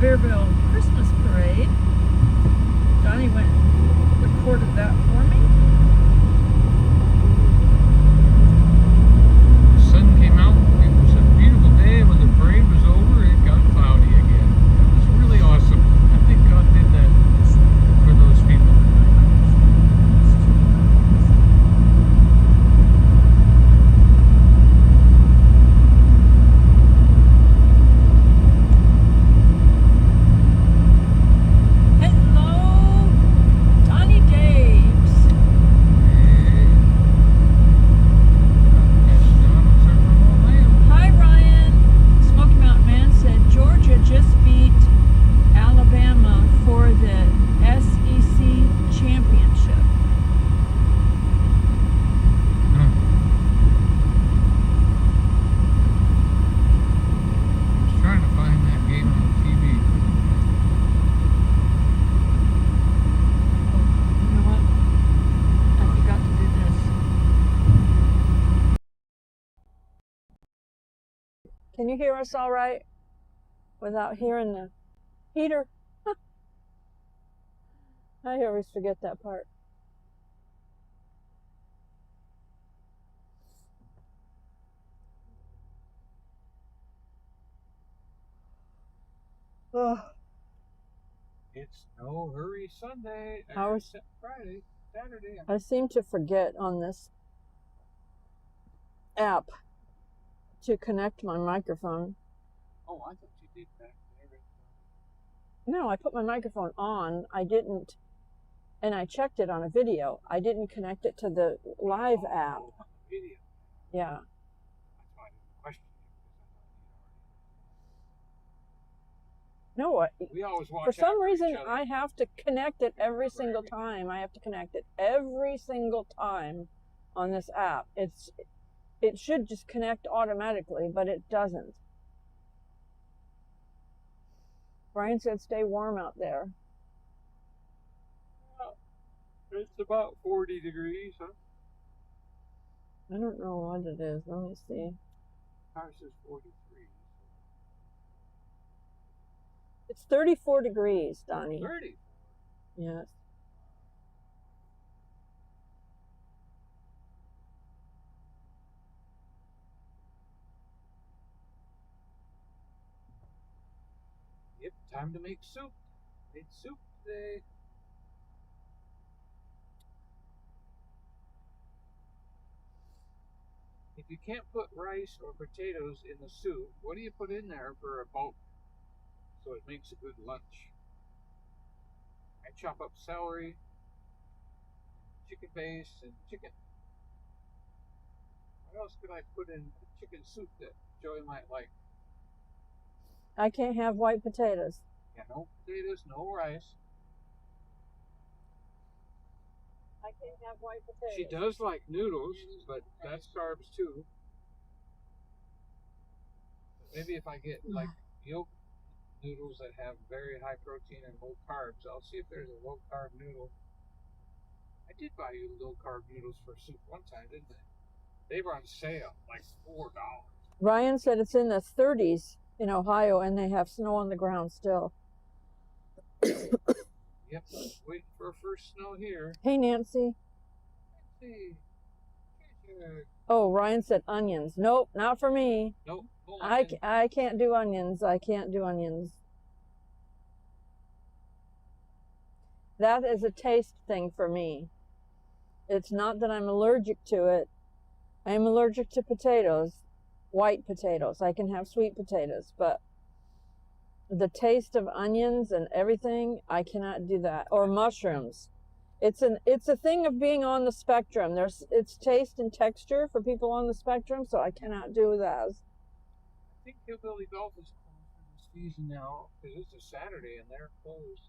Bearville Christmas Parade. Donnie went and recorded that for me. The sun came out. It was a beautiful day. When the parade was over, it got cloudy again. It was really awesome. I think God did that for those people. Can you hear us all right without hearing the heater? I always forget that part. Oh. It's no hurry Sunday, Friday, Saturday. I seem to forget on this app to connect my microphone. Oh, I thought you did that. No, I put my microphone on. I didn't, and I checked it on a video. I didn't connect it to the live app. Video. Yeah. That's why I didn't question you. No, we always watch for some out reason each other. I have to connect it every single time. I have to connect it every single time on this app. It should just connect automatically, but it doesn't. Brian said stay warm out there. It's about 40 degrees, huh? I don't know what it is. Let me see. Ours is 43. It's 34 degrees, Donnie. 30? Yes. Yep, time to make soup. Made soup today. If you can't put rice or potatoes in the soup, what do you put in there for a bulk so it makes a good lunch? I chop up celery, chicken base, and chicken. What else could I put in chicken soup that Joey might like? I can't have white potatoes. Yeah, no potatoes, no rice. I can't have white potatoes. She does like noodles, but that's carbs too. But maybe if I get like yolk noodles that have very high protein and low carbs, I'll see if there's a low carb noodle. I did buy you low carb noodles for soup one time, didn't I? They were on sale, like $4. Ryan said it's in the 30s in Ohio and they have snow on the ground still. Yep, waiting for a first snow here. Hey, Nancy. Nancy. Oh, Ryan said onions. Nope, not for me. Nope. No I can't do onions. I can't do onions. That is a taste thing for me. It's not that I'm allergic to it. I am allergic to potatoes, white potatoes. I can have sweet potatoes, but the taste of onions and everything, I cannot do that. Or mushrooms. It's a thing of being on the spectrum. It's taste and texture for people on the spectrum, so I cannot do that. I think Hillbilly Golf is closed for the season now because it's a Saturday and they're closed.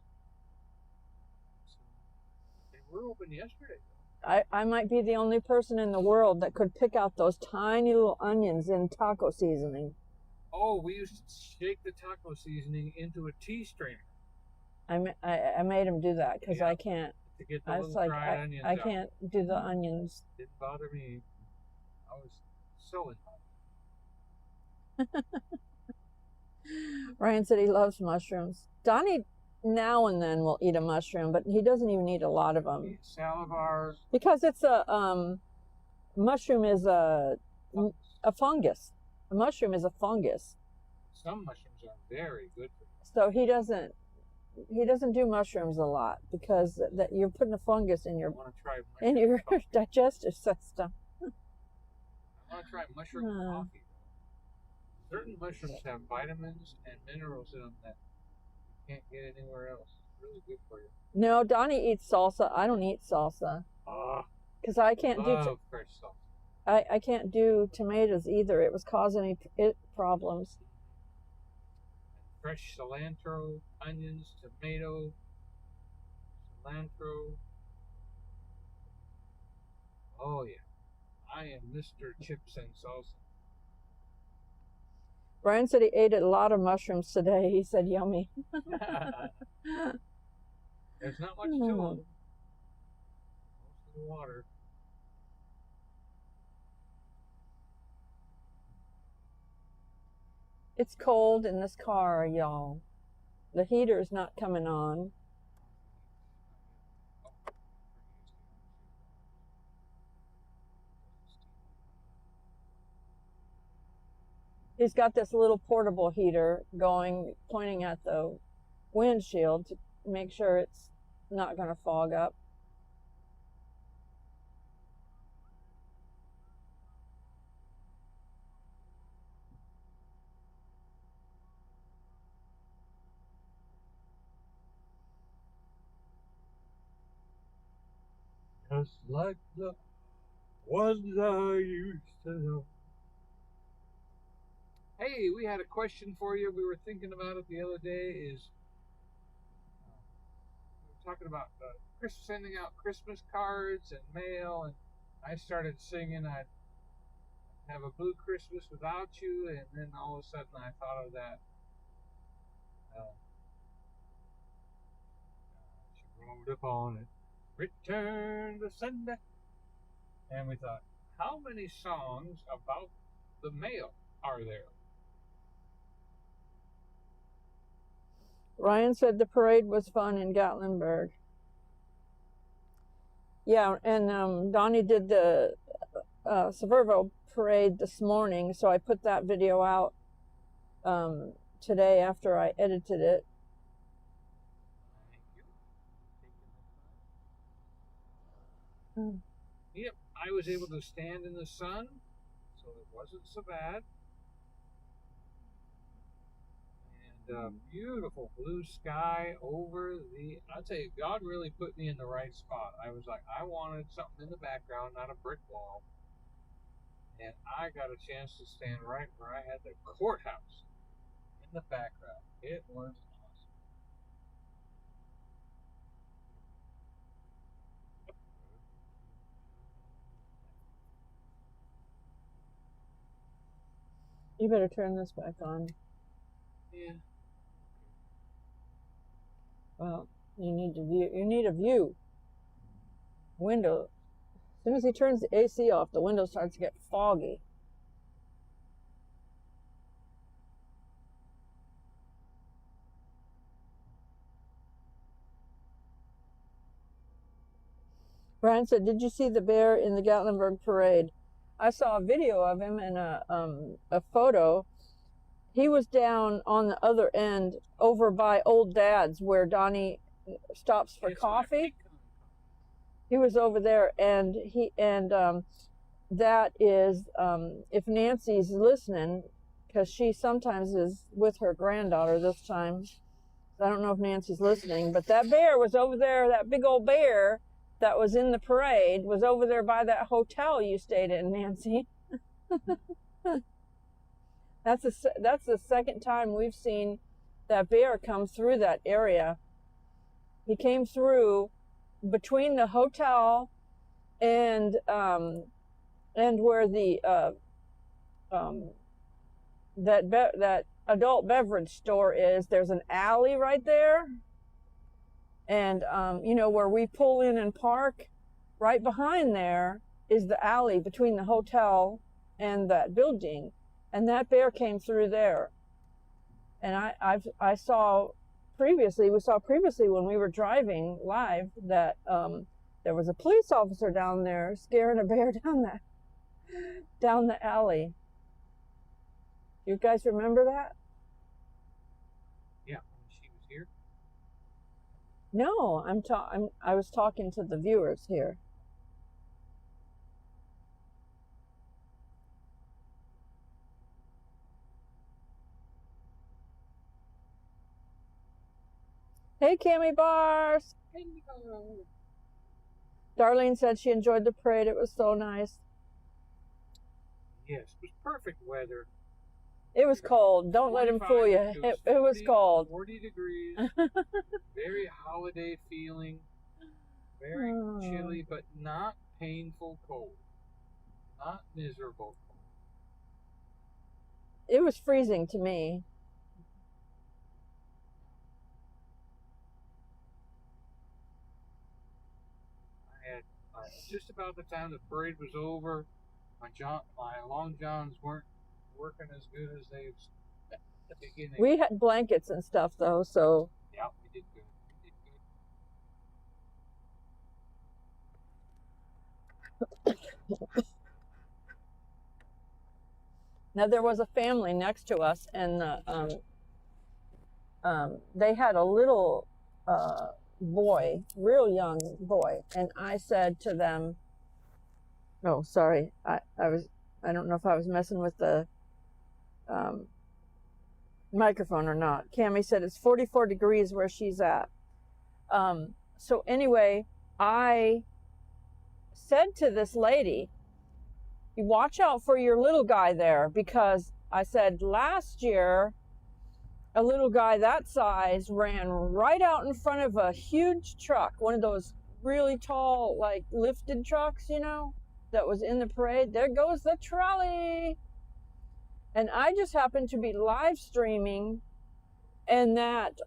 So, they were open yesterday. I might be the only person in the world that could pick out those tiny little onions in taco seasoning. Oh, we used to shake the taco seasoning into a tea strainer. I made him do that because I can't. To get the little dried onions I out. can't do the onions. Didn't bother me. I was so in love. Ryan said he loves mushrooms. Donnie now and then will eat a mushroom, but he doesn't even eat a lot of them. Salivar. Because it's mushroom is a fungus. A mushroom is a fungus. Some mushrooms are very good for you. So he doesn't do mushrooms a lot because that you're putting a fungus in your digestive system. I want to try mushroom coffee. Certain mushrooms have vitamins and minerals in them that you can't get anywhere else. It's really good for you. No, Donnie eats salsa. I don't eat salsa because I can't do fresh salsa. I can't do tomatoes either. It was causing me problems. Fresh cilantro, onions, tomato, cilantro. Oh yeah, I am Mr. Chips and salsa. Brian said he ate a lot of mushrooms today. He said, yummy. There's not much to them. Most of the water. It's cold in this car, y'all. The heater is not coming on. He's got this little portable heater going, pointing at the windshield to make sure it's not going to fog up. Just like the ones I used to know. Hey, we had a question for you. We were thinking about it the other day. We were talking about sending out Christmas cards and mail, and I started singing I'd have a blue Christmas without you, and then all of a sudden I thought of that. She rode upon it, return to sender. And we thought, how many songs about the mail are there? Ryan said the parade was fun in Gatlinburg. Yeah, and Donnie did the Suburban parade this morning, so I put that video out today after I edited it. Yep, I was able to stand in the sun, so it wasn't so bad. And beautiful blue sky over I'll tell you, God really put me in the right spot. I was like, I wanted something in the background, not a brick wall. And I got a chance to stand right where I had the courthouse in the background. It was awesome. You better turn this back on. Yeah. Well, you need to view. You need a view. Window. As soon as he turns the AC off, the window starts to get foggy. Brian said, "Did you see the bear in the Gatlinburg parade?" I saw a video of him and a photo. He was down on the other end over by Old Dad's where Donnie stops for coffee. He was over there, and that is if Nancy's listening, because she sometimes is with her granddaughter this time. I don't know if Nancy's listening, but that bear was over there. That big old bear that was in the parade was over there by that hotel you stayed in, Nancy. That's the second time we've seen that bear come through that area. He came through between the hotel and where the that adult beverage store is. There's an alley right there, and you know where we pull in and park. Right behind there is the alley between the hotel and that building. And that bear came through there. And I saw previously, we saw previously when we were driving live that there was a police officer down there scaring a bear down the alley. You guys remember that? Yeah, when she was here. No, I was talking to the viewers here. Hey, Cammy Bars. Hello. Darlene said she enjoyed the parade. It was so nice. Yes, it was perfect weather. It was cold. Don't let him fool you. It was cold. 40 degrees. Very holiday feeling. Very chilly, but not painful cold. Not miserable. It was freezing to me. I had just about the time the parade was over, my long johns weren't working as good as they at the beginning. We had blankets and stuff though, so Yeah, we did good. now there was a family next to us, and they had a little boy, real young boy, and I said to them, "Oh, sorry, I don't know if I was messing with the microphone or not." Cammy said it's 44 degrees where she's at. So anyway, I said to this lady, "You watch out for your little guy there," because I said last year a little guy that size ran right out in front of a huge truck, one of those really tall, like lifted trucks, you know, that was in the parade. There goes the trolley. And I just happened to be live streaming, and that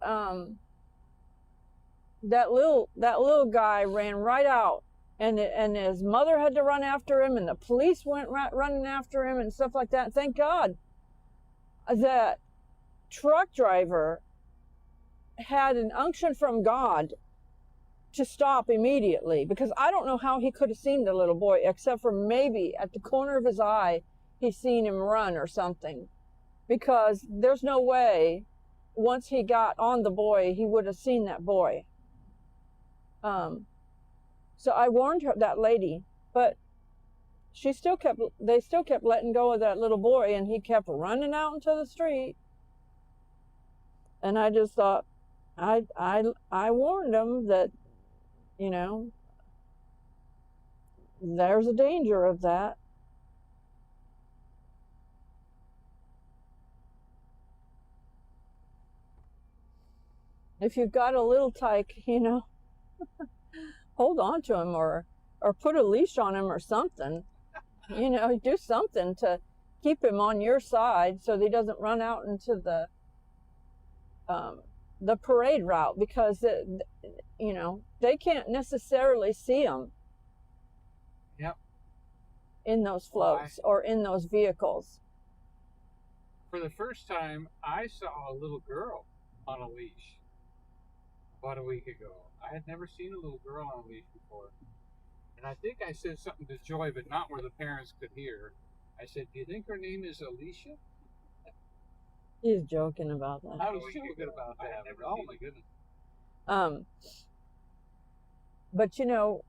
little guy ran right out, and his mother had to run after him, and the police went running after him and stuff like that. Thank God that truck driver had an unction from God to stop immediately, because I don't know how he could have seen the little boy, except for maybe at the corner of his eye he seen him run or something, because there's no way once he got on the boy he would have seen that boy. So I warned her, that lady, but they still kept letting go of that little boy, and he kept running out into the street. And I just thought, I warned them that, you know, there's a danger of that. If you've got a little tyke, you know, hold on to him, or put a leash on him or something. You know, do something to keep him on your side so that he doesn't run out into the parade route, because you know, they can't necessarily see him. Yep. In those floats or in those vehicles. For the first time, I saw a little girl on a leash about a week ago. I had never seen a little girl on a leash before. And I think I said something to Joy, but not where the parents could hear. I said, "Do you think her name is Alicia?" He's joking about that. I was joking about that. Oh my goodness. But you know,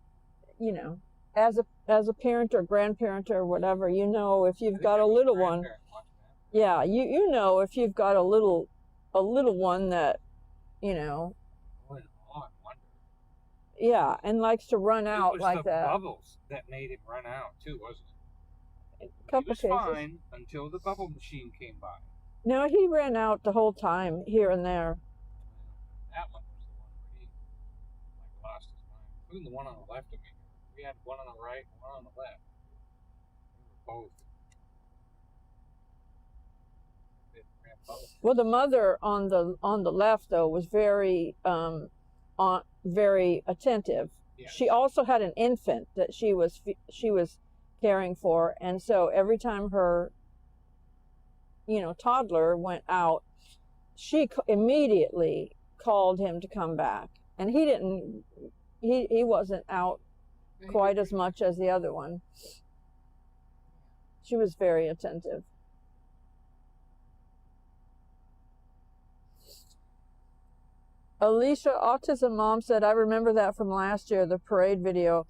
as a parent or grandparent or whatever, you know, if you've got a little one, yeah, you know, if you've got a little one that, you know, yeah, and likes to run out like that. It was the bubbles that made him run out too, wasn't it? He was fine until the bubble machine came by. No, he ran out the whole time, here and there. That one was the one where he lost his mind. Even the one on the left of me. We had one on the right and one on the left. We were both. Well, the mother on the left though was very very attentive. Yes. She also had an infant that she was caring for, and so every time her, you know, toddler went out, she immediately called him to come back, and he didn't. He wasn't out quite as much as the other one. She was very attentive. Alicia, Autism Mom, said, I remember that from last year, the parade video.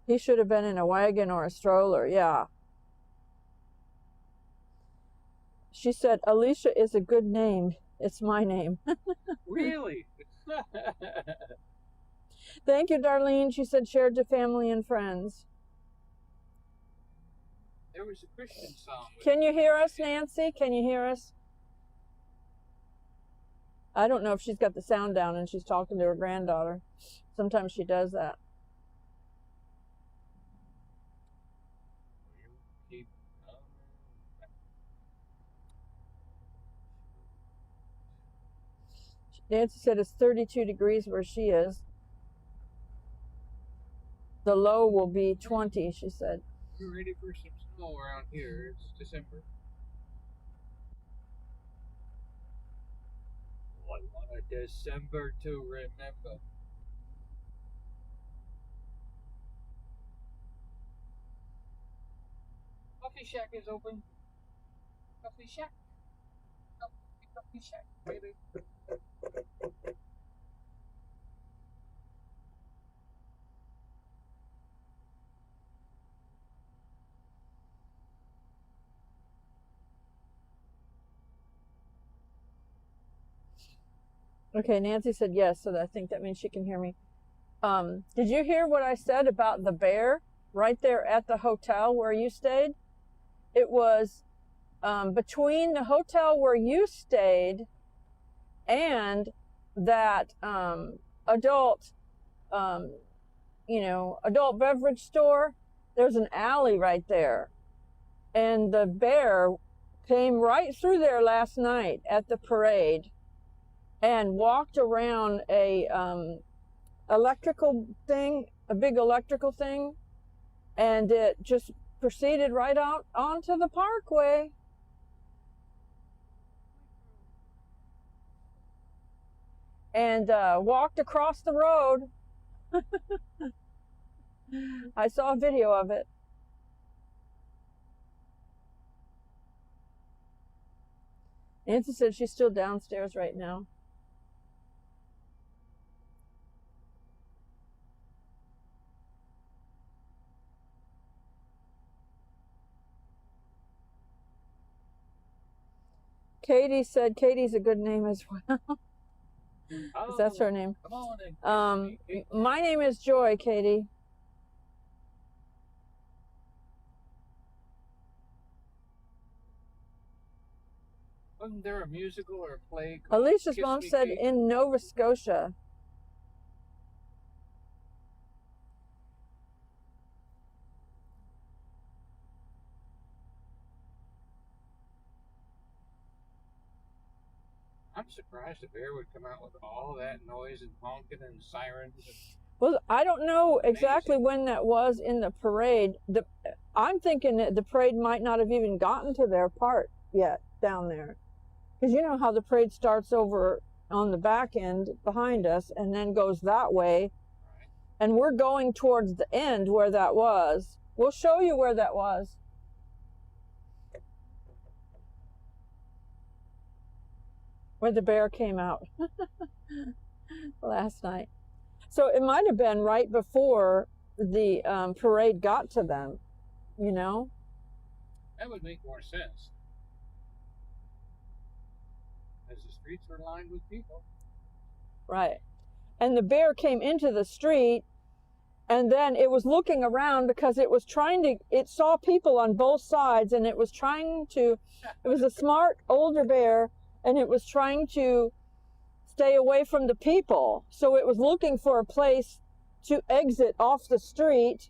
He should have been in a wagon or a stroller. Yeah. She said, Alicia is a good name. It's my name. Really? Thank you, Darlene. She said, shared to family and friends. There was a Christian song. Can you hear us, Nancy? Can you hear us? I don't know if she's got the sound down and she's talking to her granddaughter. Sometimes she does that. Nancy said it's 32 degrees where she is. The low will be 20, she said. We're ready for some snow around here. It's December. What a December to remember. Coffee Shack is open. Coffee Shack. Coffee Shack, baby. Okay, Nancy said yes, so I think that means she can hear me. Did you hear what I said about the bear right there at the hotel where you stayed? It was between the hotel where you stayed and that adult beverage store. There's an alley right there, and the bear came right through there last night at the parade and walked around a electrical thing, a big electrical thing, and it just proceeded right out onto the parkway. And walked across the road. I saw a video of it. Nancy said she's still downstairs right now. Katie said Katie's a good name as well. Oh, That's her name. Come on in. My name is Joy, Katie. Wasn't there a musical or a play called Alicia's Kiss mom Me, said Kate? in Nova Scotia. I'm surprised a bear would come out with all that noise and honking and sirens. Well, I don't know exactly when that was in the parade. I'm thinking that the parade might not have even gotten to their part yet down there. Because you know how the parade starts over on the back end behind us and then goes that way. Right. And we're going towards the end where that was. We'll show you where that was. Where the bear came out last night. So it might have been right before the parade got to them, you know? That would make more sense. As the streets were lined with people. Right. And the bear came into the street, and then it was looking around because it saw people on both sides, and it was a smart older bear, and it was trying to stay away from the people. So it was looking for a place to exit off the street.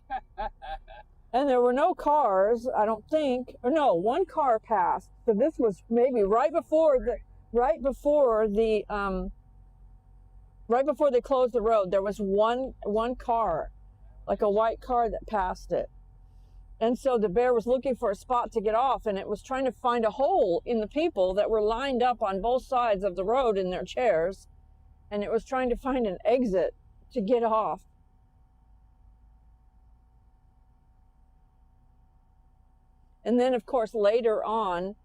And there were no cars, I don't think. Or no, one car passed. So this was maybe right before they closed the road. There was one car, like a white car that passed it. And so the bear was looking for a spot to get off, and it was trying to find a hole in the people that were lined up on both sides of the road in their chairs. And it was trying to find an exit to get off. And then, of course, later on,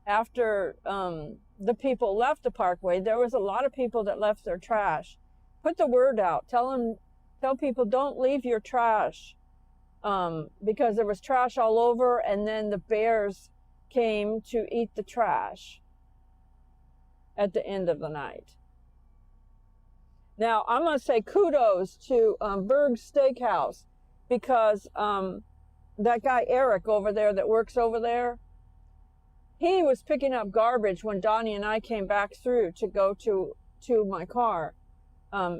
after the people left the parkway, there was a lot of people that left their trash. Put the word out. Tell people, don't leave your trash, because there was trash all over, and then the bears came to eat the trash at the end of the night. Now, I'm going to say kudos to Berg's Steakhouse, because that guy Eric over there that works over there, he was picking up garbage when Donnie and I came back through to go to my car.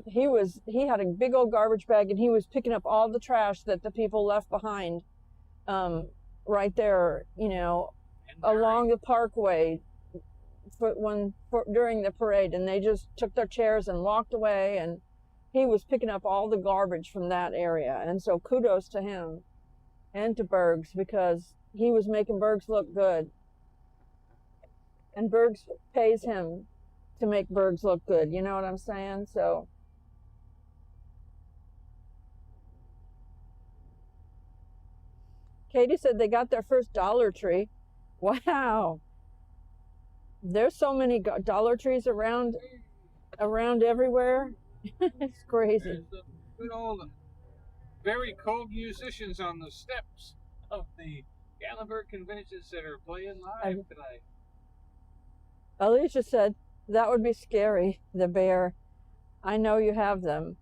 He had a big old garbage bag, and he was picking up all the trash that the people left behind, right there, along the parkway during the parade. And they just took their chairs and walked away, and he was picking up all the garbage from that area. And so kudos to him and to Berg's, because he was making Berg's look good. And Berg's pays him to make Berg's look good. You know what I'm saying? So Katie said they got their first Dollar Tree. Wow. There's so many Dollar Trees around everywhere. It's crazy. There's the good old, very cold musicians on the steps of the Gatlinburg Convention Center playing live tonight. Alicia said, that would be scary, the bear. I know you have them.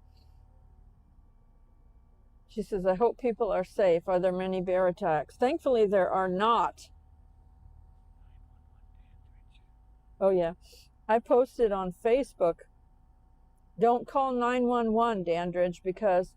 She says, I hope people are safe. Are there many bear attacks? Thankfully, there are not. Oh, yeah. I posted on Facebook, don't call 911, Dandridge, because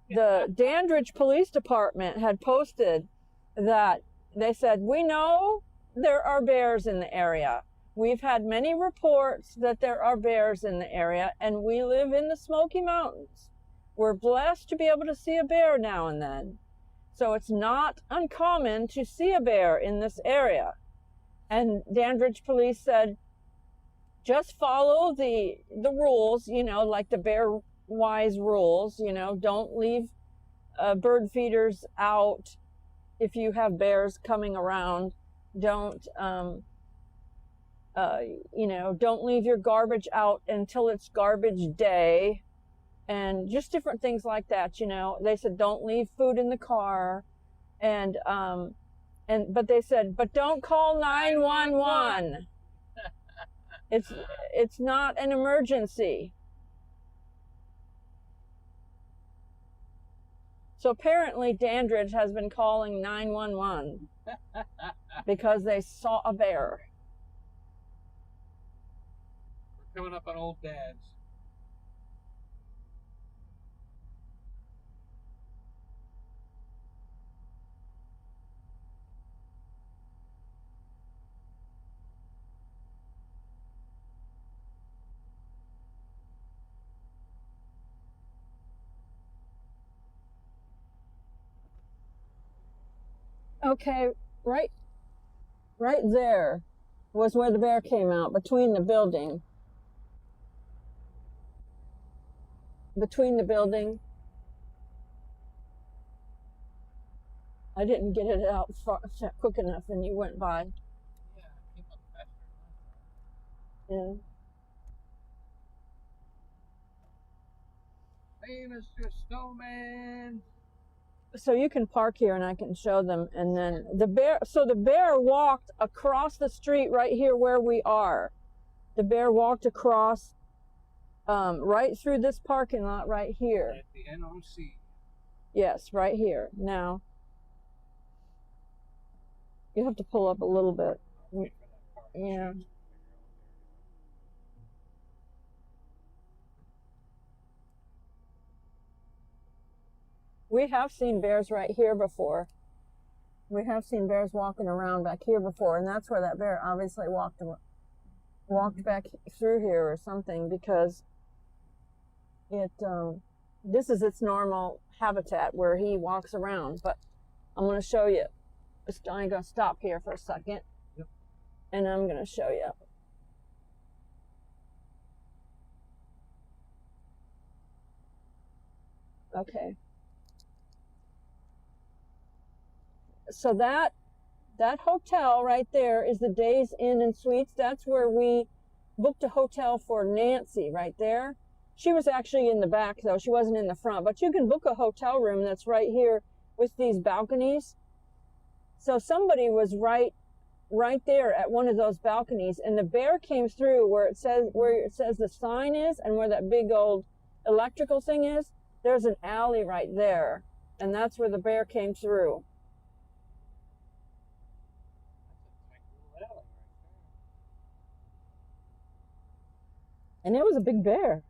the Dandridge Police Department had posted that they said, we know there are bears in the area. We've had many reports that there are bears in the area, and we live in the Smoky Mountains. We're blessed to be able to see a bear now and then. So it's not uncommon to see a bear in this area. And Dandridge Police said, just follow the rules, like the bear wise rules, don't leave bird feeders out if you have bears coming around. Don't leave your garbage out until it's garbage day, and just different things like that. They said don't leave food in the car, but they said, but don't call 911. It's not an emergency. So apparently Dandridge has been calling 911 because they saw a bear. We're coming up on old dads. Okay, right there was where the bear came out, between the building. I didn't get it out quick enough, and you went by. Yeah, I came up faster. Yeah. Hey, Mr. Snowman. So you can park here and I can show them. And then the bear walked across the street right here where we are. The bear walked across right through this parking lot right here. At the NOC. Yes, right here. Now, you have to pull up a little bit. Yeah. We have seen bears right here before. We have seen bears walking around back here before, and that's where that bear obviously walked back through here or something, because this is its normal habitat where he walks around. But I'm going to show you. I'm going to stop here for a second. Yep. And I'm going to show you. Okay. So that hotel right there is the Days Inn and Suites. That's where we booked a hotel for Nancy right there. She was actually in the back though. She wasn't in the front, but you can book a hotel room that's right here with these balconies. So somebody was right there at one of those balconies, and the bear came through where it says the sign is, and where that big old electrical thing is. There's an alley right there, and that's where the bear came through. And it was a big bear.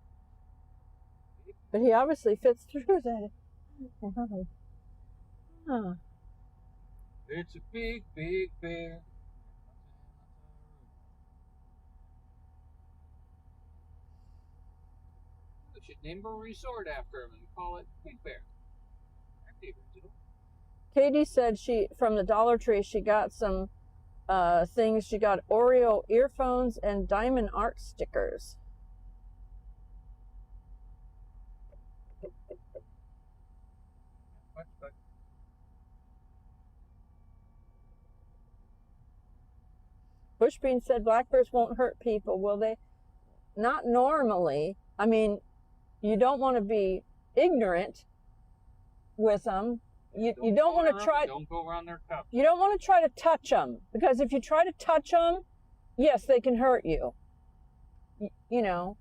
But he obviously fits through that. Huh. It's a big, big bear. We should name a resort after him and call it Big Bear. That'd be original. Katie said from the Dollar Tree, she got some things. She got Oreo earphones and diamond art stickers. Bushbean said blackbirds won't hurt people. Will they? Not normally. I mean, you don't want to be ignorant with them. You don't want to try. Don't go around their cups. You don't want to try to touch them, because if you try to touch them, yes, they can hurt you. You know,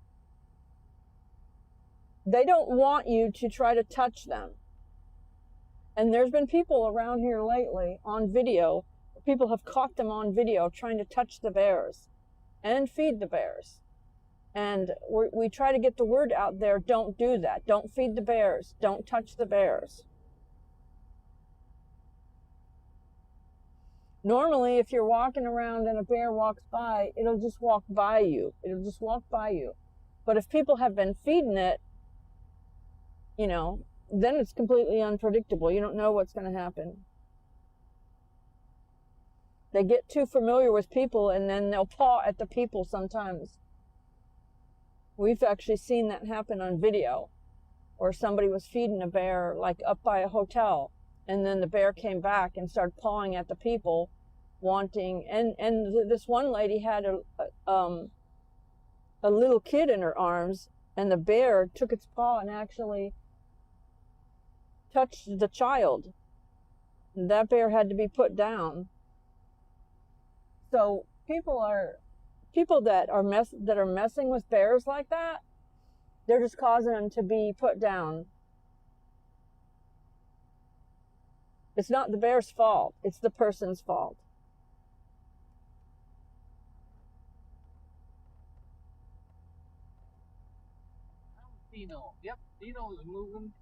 they don't want you to try to touch them. And there's been people around here lately on video. People have caught them on video trying to touch the bears and feed the bears. And we try to get the word out there, don't do that. Don't feed the bears. Don't touch the bears. Normally, if you're walking around and a bear walks by, it'll just walk by you. It'll just walk by you. But if people have been feeding it, you know, then it's completely unpredictable. You don't know what's going to happen. They get too familiar with people, and then they'll paw at the people sometimes. We've actually seen that happen on video, where somebody was feeding a bear like up by a hotel, and then the bear came back and started pawing at the people, wanting. And this one lady had a little kid in her arms, and the bear took its paw and actually touched the child. And that bear had to be put down. So people that are messing with bears like that, they're just causing them to be put down. It's not the bear's fault. It's the person's fault. Dino. Yep, Dino is moving.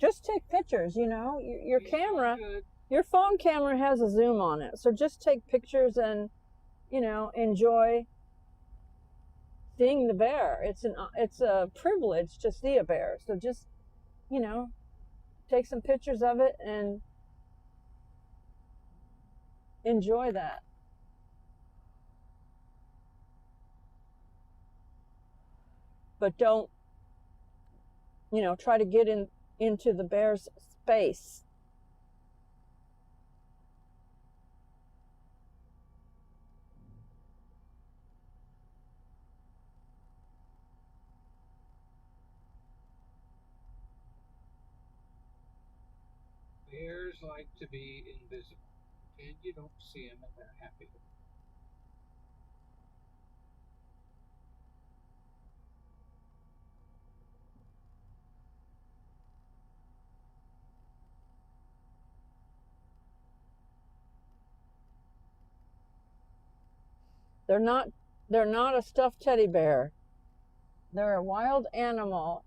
Just take pictures, you know. Your camera, your phone camera has a zoom on it. So just take pictures and, you know, enjoy seeing the bear. It's a privilege to see a bear. So just, you know, take some pictures of it and enjoy that. But don't, you know, try to get into the bear's space. Bears like to be invisible, and you don't see them and they're happy. They're not a stuffed teddy bear. They're a wild animal.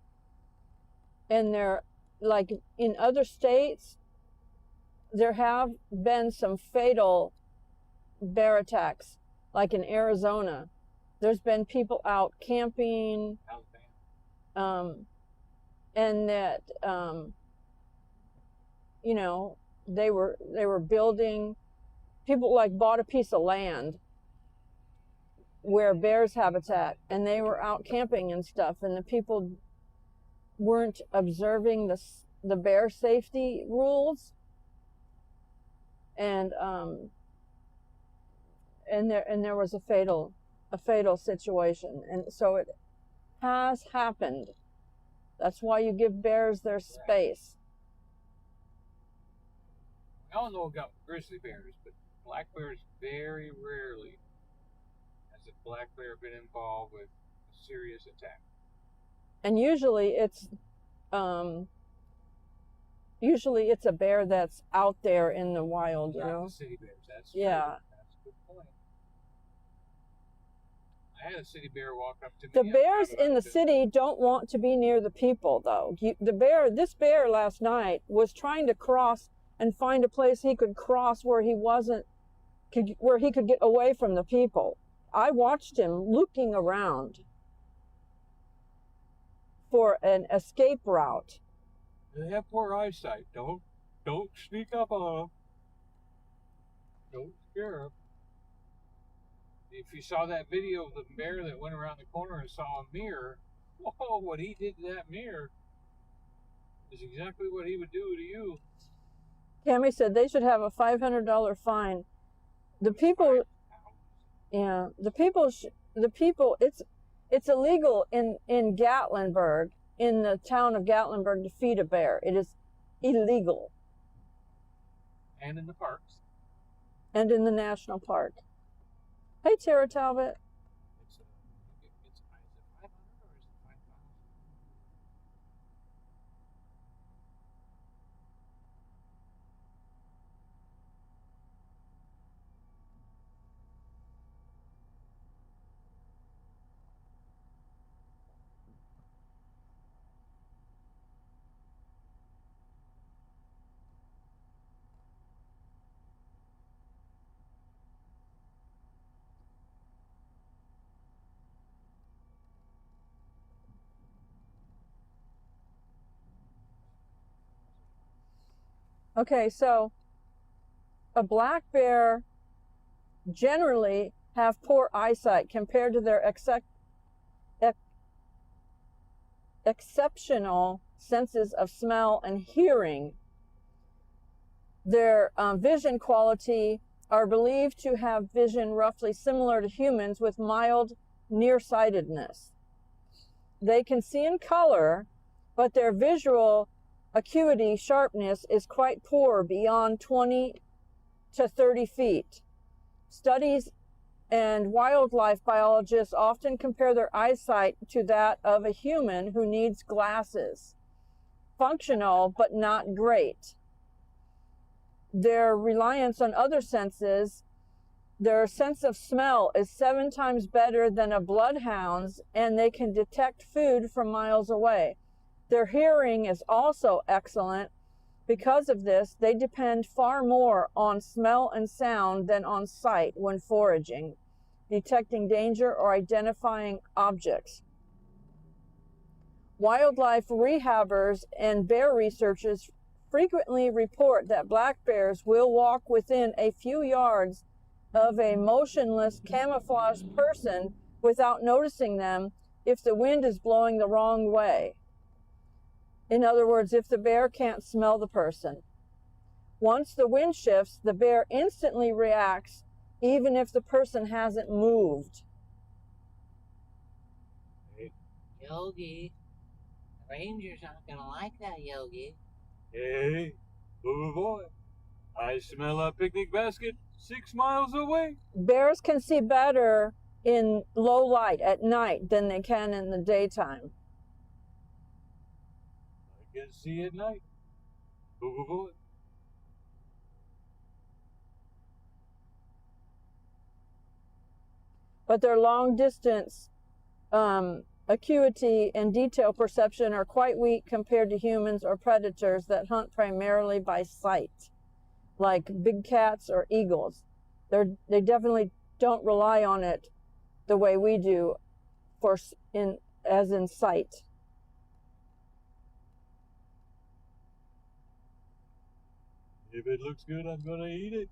And they're, like in other states, there have been some fatal bear attacks. Like in Arizona, there's been people out camping, and that, you know, they were building, people like bought a piece of land where bears habitat, and they were out camping and stuff, and the people weren't observing the bear safety rules, and there was a fatal situation. And so it has happened. That's why you give bears their space. We all know about grizzly bears, but black bears, very rarely has a black bear been involved with a serious attack. And usually it's a bear that's out there in the wild, you know. The city bears. That's yeah. True. That's a good point. I had a city bear walk up to me. The bears in the city don't want to be near the people, though. This bear last night was trying to cross and find a place he could cross where he could get away from the people. I watched him looking around for an escape route. They have poor eyesight. Don't sneak up on them. Don't scare them. If you saw that video of the bear that went around the corner and saw a mirror, whoa, what he did to that mirror is exactly what he would do to you. Tammy said they should have a $500 fine. The people, it's illegal in Gatlinburg, in the town of Gatlinburg, to feed a bear. It is illegal. And in the parks. And in the national park. Hey, Tara Talbot. Is it 500 or is it 5,000? Okay, so a black bear generally have poor eyesight compared to their exceptional senses of smell and hearing. Their vision quality are believed to have vision roughly similar to humans with mild nearsightedness. They can see in color, but their visual acuity sharpness is quite poor beyond 20 to 30 feet. Studies and wildlife biologists often compare their eyesight to that of a human who needs glasses. Functional, but not great. Their reliance on other senses, their sense of smell is 7 times better than a bloodhound's, and they can detect food from miles away. Their hearing is also excellent. Because of this, they depend far more on smell and sound than on sight when foraging, detecting danger, or identifying objects. Wildlife rehabbers and bear researchers frequently report that black bears will walk within a few yards of a motionless camouflaged person without noticing them if the wind is blowing the wrong way. In other words, if the bear can't smell the person. Once the wind shifts, the bear instantly reacts, even if the person hasn't moved. Yogi, the rangers aren't going to like that, Yogi. Hey, boy, I smell a picnic basket 6 miles away. Bears can see better in low light at night than they can in the daytime. I can see at night. Boy. But their long distance acuity and detail perception are quite weak compared to humans or predators that hunt primarily by sight, like big cats or eagles. They definitely don't rely on it the way we do, as in sight. If it looks good, I'm gonna eat it.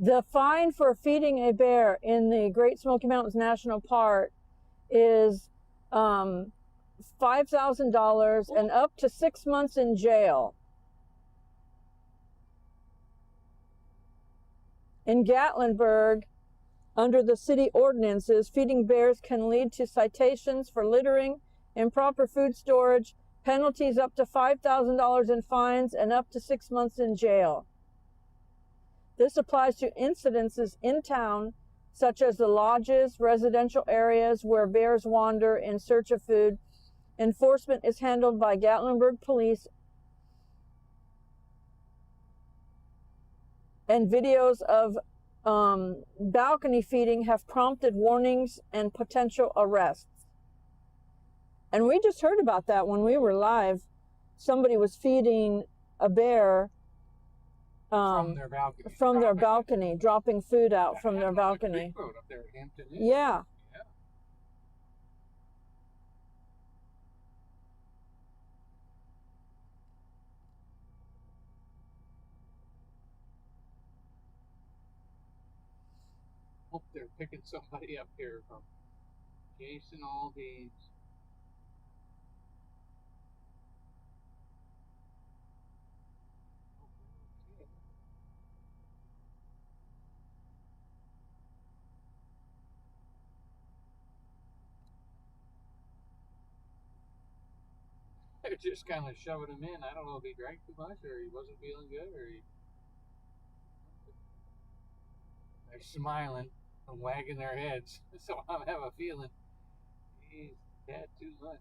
The fine for feeding a bear in the Great Smoky Mountains National Park is $5,000 and up to 6 months in jail. In Gatlinburg, under the city ordinances, feeding bears can lead to citations for littering, improper food storage, penalties up to $5,000 in fines, and up to 6 months in jail. This applies to incidences in town, such as the lodges, residential areas where bears wander in search of food. Enforcement is handled by Gatlinburg Police, and videos of balcony feeding have prompted warnings and potential arrests. And we just heard about that when we were live. Somebody was feeding a bear From their balcony. Dropping food out from their balcony. Road up there at Hampton Inn. Yeah. Yeah. Hope they're picking somebody up here from Jason Aldean's. They're just kind of shoving him in. I don't know if he drank too much or he wasn't feeling good or he. They're smiling and wagging their heads. So I have a feeling he's had too much.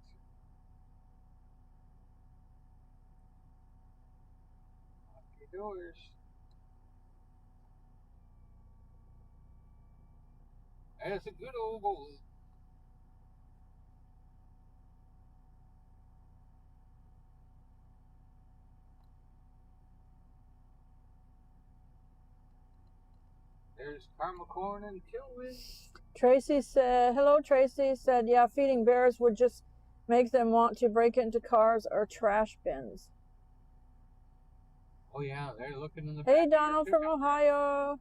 Lock your doors. That's a good old boy. There's caramel corn and Kilwin. Tracy said, hello, Tracy said, yeah, feeding bears would just make them want to break into cars or trash bins. Oh yeah, they're looking in the Hey, back Donald from Ohio.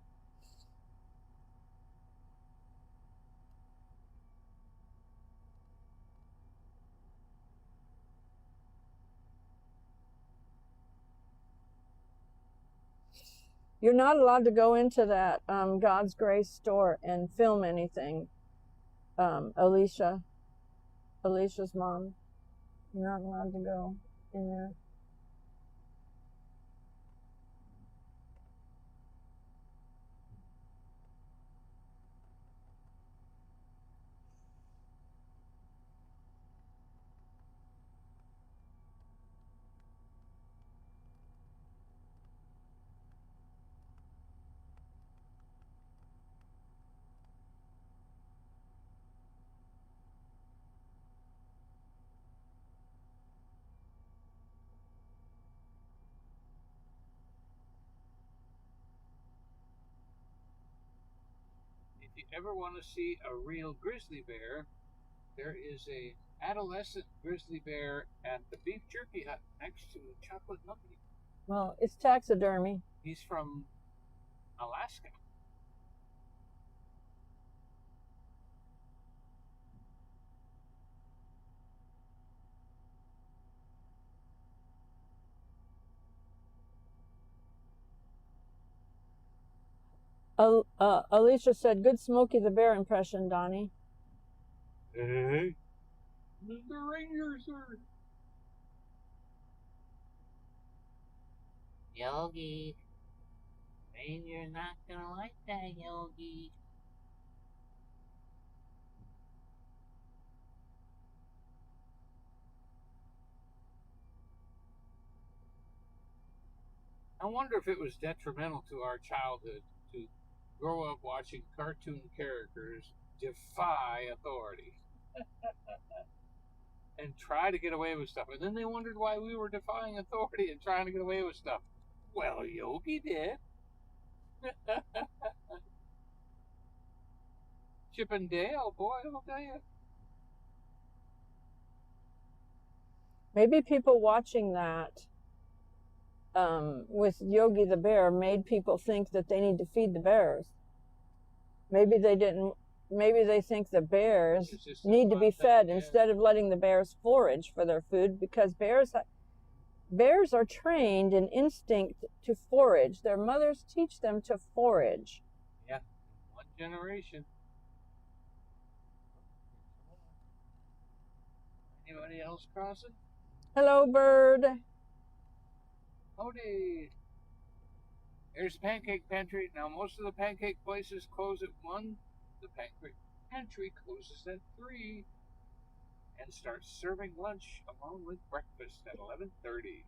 You're not allowed to go into that God's Grace store and film anything. Alicia's mom. You're not allowed to go in there. If you ever want to see a real grizzly bear, there is a adolescent grizzly bear at the beef jerky hut next to Chocolate Monkey. Well, it's taxidermy. He's from Alaska. Alicia said, good Smokey the Bear impression, Donnie. Hey, the Rangers are. Yogi. You're not gonna like that, Yogi. wonder if it was detrimental to our childhood to grow up watching cartoon characters defy authority and try to get away with stuff. And then they wondered why we were defying authority and trying to get away with stuff. Well, Yogi did. Chip and Dale, boy, I'll tell you. Maybe people watching that with Yogi the Bear made people think that they need to feed the bears. Maybe they didn't. Maybe they think the bears need to be fed instead of letting the bears forage for their food, because bears are trained in instinct to forage. Their mothers teach them to forage. Yeah, one generation. Anybody else crossing? Hello, bird. Howdy. There's Pancake Pantry. Now, most of the pancake places close at 1. The Pancake Pantry closes at 3 and starts serving lunch along with breakfast at 11:30.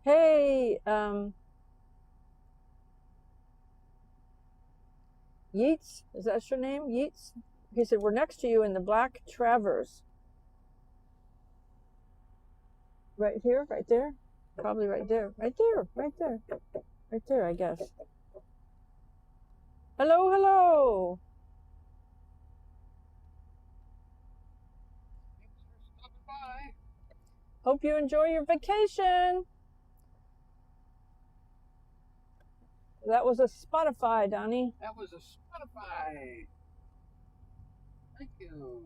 Hey, Yeats, is that your name? Yeats? He said, we're next to you in the Black Travers. Right here? Right there? Probably right there. Right there. Right there. Right there, I guess. Hello, hello. Thanks for stopping by. Hope you enjoy your vacation. That was a Spotify, Donnie. That was a Spotify. Thank you.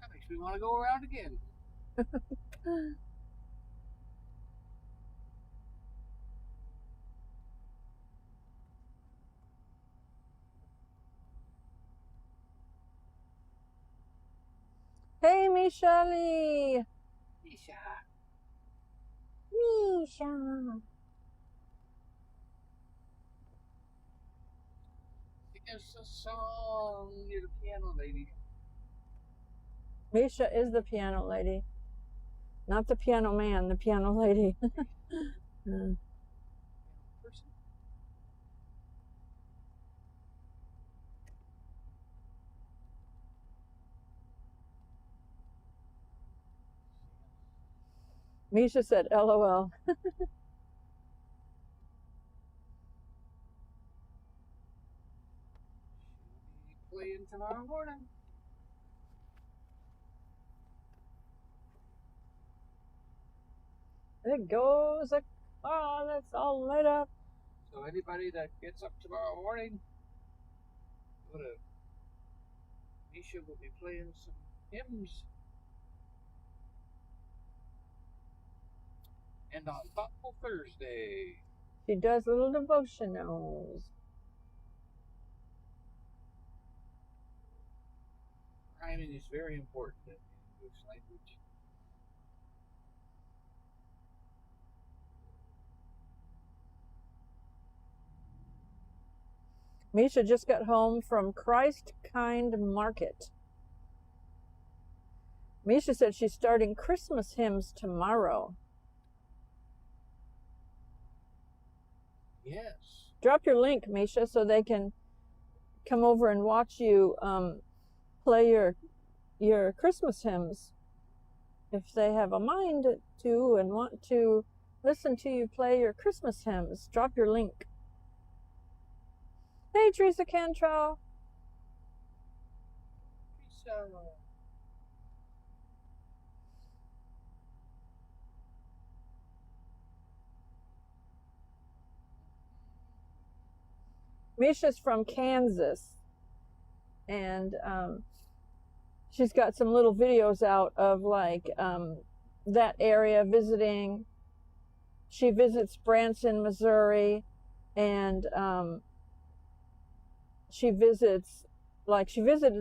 That makes me want to go around again. Hey, Misha Lee. Misha. Misha. Sing us a song, you're the piano lady. Misha is the piano lady. Not the piano man, the piano lady. Person. Misha said, LOL. She'll be playing tomorrow morning. There goes a car that's all lit up. So anybody that gets up tomorrow morning, Misha will be playing some hymns. And on Thoughtful Thursday. She does little devotionals. Rhyming is very important in English language. Misha just got home from Christ Kind Market. Misha said she's starting Christmas hymns tomorrow. Yes. Drop your link, Misha, so they can come over and watch you play your Christmas hymns. If they have a mind to and want to listen to you play your Christmas hymns, drop your link. Hey, Teresa Cantrell. Teresa. Misha's from Kansas, and she's got some little videos out of like that area visiting. She visits Branson, Missouri, and she visited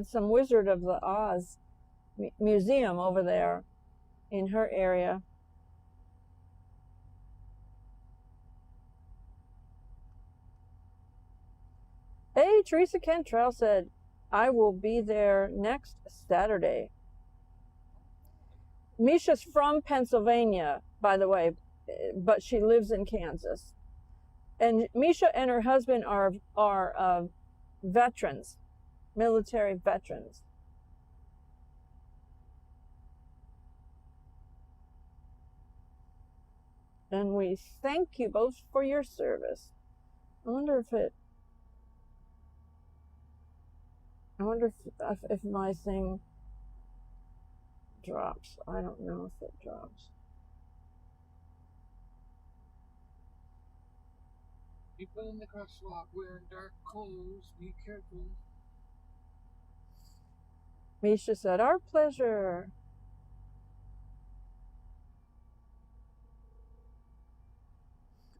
some Wizard of the Oz museum over there in her area. Hey, Teresa Cantrell said, I will be there next Saturday. Misha's from Pennsylvania, by the way, but she lives in Kansas. And Misha and her husband are veterans, military veterans. And we thank you both for your service. I wonder if my thing drops. I don't know if it drops. People in the crosswalk wearing dark clothes. Be careful. Misha said, our pleasure.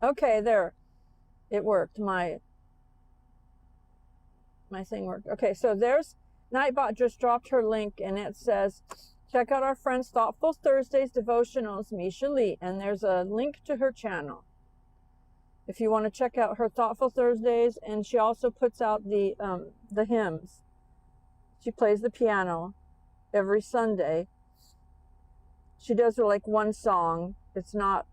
Okay, there. It worked. My thing worked. Okay, so there's Nightbot just dropped her link, and it says, check out our friend's Thoughtful Thursdays devotionals, Misha Lee, and there's a link to her channel if you want to check out her Thoughtful Thursdays. And she also puts out the hymns. She plays the piano every Sunday. She does like one song. It's not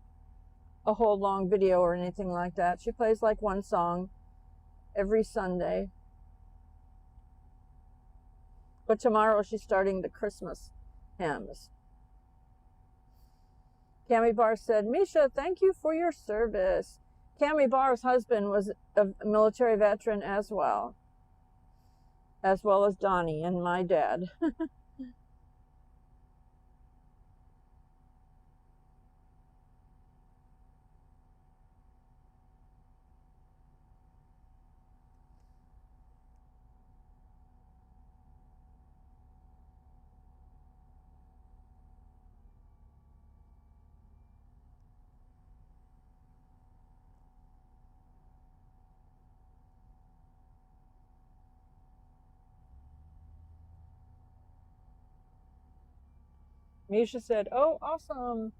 a whole long video or anything like that. She plays like one song every Sunday. But tomorrow she's starting the Christmas hymns. Cami Barr said, Misha, thank you for your service. Cami Barr's husband was a military veteran as well as Donnie and my dad. Misha said, oh, awesome.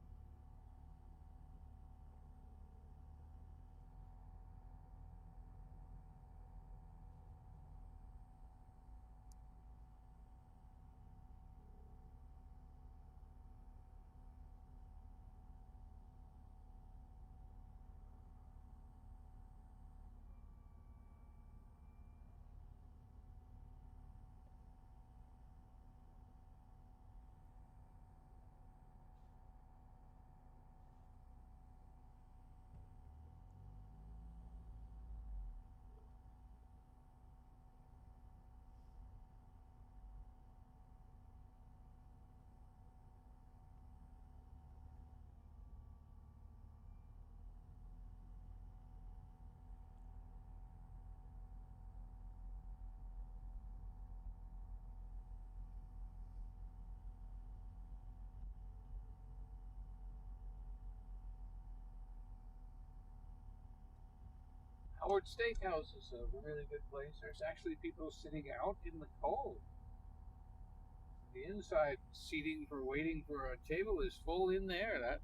Howard Steakhouse is a really good place. There's actually people sitting out in the cold. The inside seating for waiting for a table is full in there.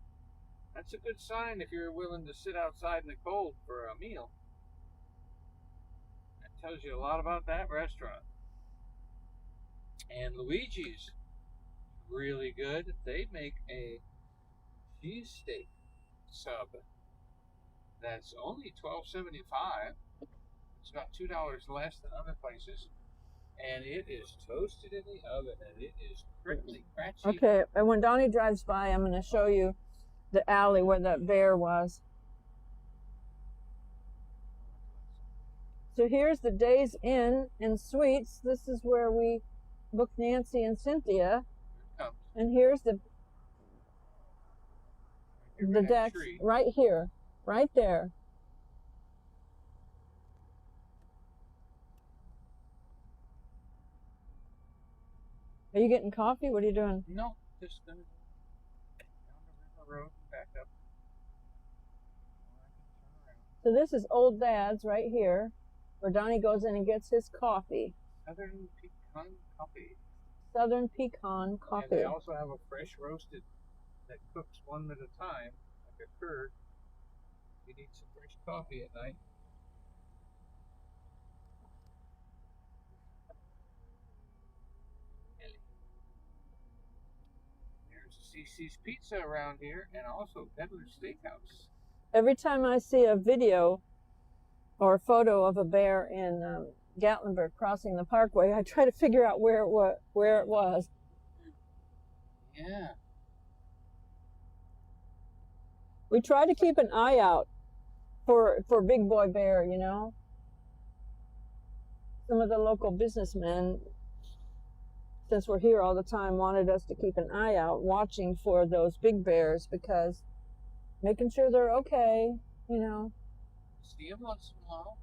That's a good sign if you're willing to sit outside in the cold for a meal. That tells you a lot about that restaurant. And Luigi's really good. They make a cheesesteak sub. that's only $12.75. It's about $2 less than other places, and it is toasted in the oven, and it is crinkly, crunchy. Okay, and when Donnie drives by, I'm going to show you the alley where that bear was. So here's the Days Inn and Suites. This is where we booked Nancy and Cynthia. And here's the decks right here, right there. Are you getting coffee? What are you doing? No, just gonna go down the river road and back up. So this is Old Dad's right here, where Donnie goes in and gets his coffee. Southern Pecan Coffee. Southern Pecan Coffee. And they also have a fresh roasted that cooks one at a time, like a curd. You need some fresh coffee at night. There's CC's Pizza around here, and also Peddler's Steakhouse. Every time I see a video or a photo of a bear in Gatlinburg crossing the parkway, I try to figure out where it was. Yeah. We try to keep an eye out for Big Boy Bear, you know. Some of the local businessmen, since we're here all the time, wanted us to keep an eye out, watching for those big bears, because making sure they're okay, you know. See them once in a while.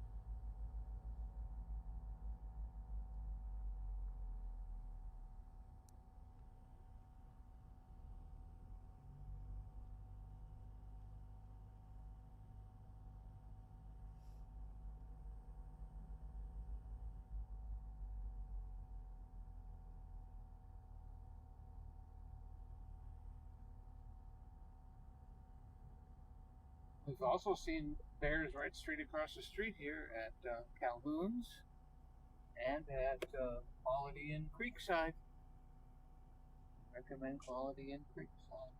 We've also seen bears right straight across the street here at Calhoun's and at Quality Inn Creekside. Recommend Quality Inn Creekside.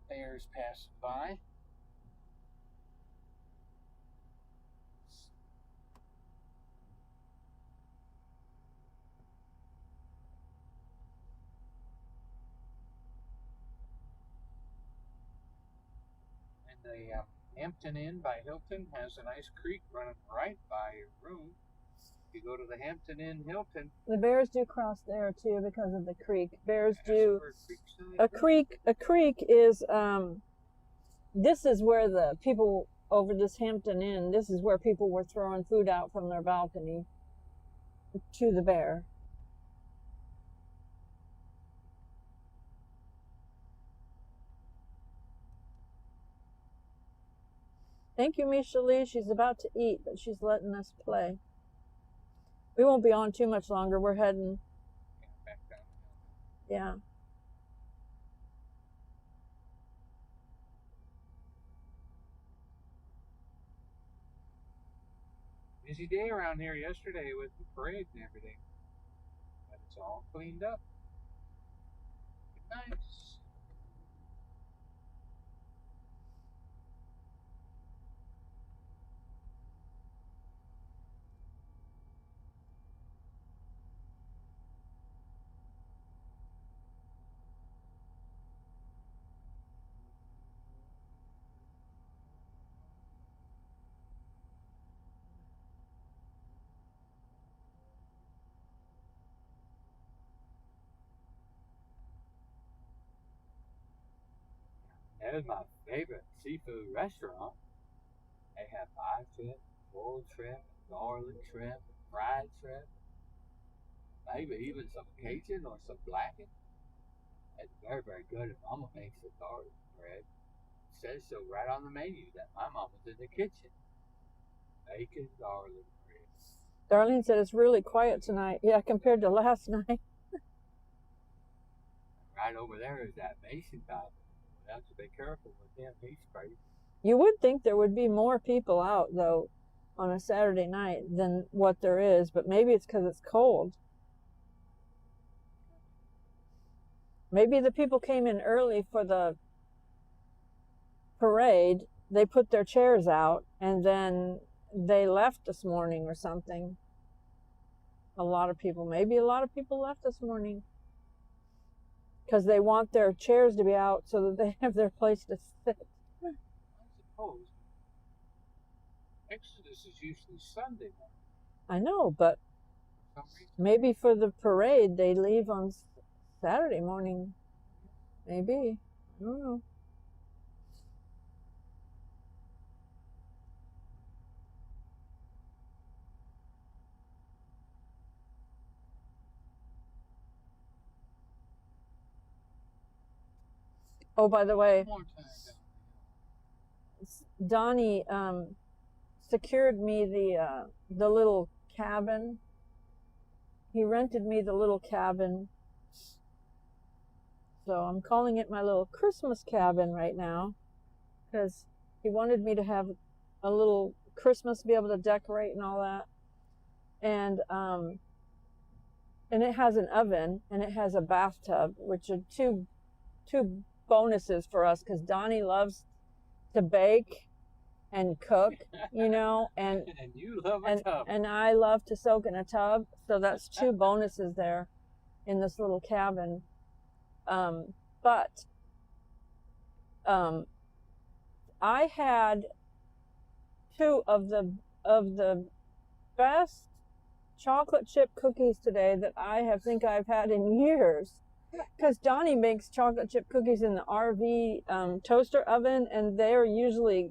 Bears passing by. The Hampton Inn by Hilton has a nice creek running right by your room. If you go to the Hampton Inn Hilton, the bears do cross there too because of the creek. Bears do. A creek is this is where the people over this Hampton Inn. This is where people were throwing food out from their balcony to the bear. Thank you, Misha Lee. She's about to eat, but she's letting us play. We won't be on too much longer. We're heading. Back down. Yeah. Busy day around here yesterday with the parade and everything. But it's all cleaned up. Good night. That is my favorite seafood restaurant. They have live shrimp, boiled shrimp, garlic shrimp, fried shrimp, maybe even some Cajun or some blackened. It's very, very good. And Mama makes the garlic bread. It says so right on the menu that my mama's in the kitchen. Bacon garlic bread. Darlene said it's really quiet tonight. Yeah, compared to last night. Right over there is that Mason guy. We have to be careful with him. He's crazy. You would think there would be more people out, though, on a Saturday night than what there is, but maybe it's because it's cold. Maybe the people came in early for the parade they put their chairs out and then they left this morning or something. Maybe a lot of people left this morning because they want their chairs to be out so that they have their place to sit. I suppose Exodus is usually Sunday morning. I know, but For some reason. maybe for the parade they leave on Saturday morning. Maybe. I don't know. Oh, by the way, One more time down. Donnie secured me the little cabin. He rented me the little cabin. So I'm calling it my little Christmas cabin right now because he wanted me to have a little Christmas, be able to decorate and all that. And it has an oven and it has a bathtub, which are two bonuses for us because Donnie loves to bake and cook, you know, and And you love a tub. and I love to soak in a tub. So that's two bonuses there in this little cabin. But I had two of the best chocolate chip cookies today that think I've had in years. Because Donnie makes chocolate chip cookies in the RV toaster oven, and they're usually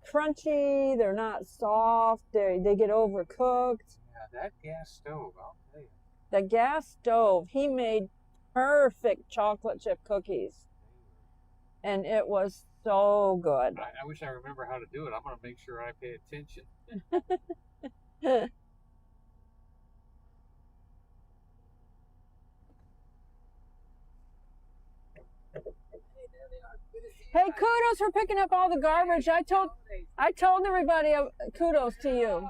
crunchy. They're not soft. They get overcooked. Yeah, that gas stove, I'll tell you. The gas stove, he made perfect chocolate chip cookies, and it was so good. I wish I remember how to do it. I'm going to make sure I pay attention. Hey, kudos for picking up all the garbage. I told everybody kudos to you.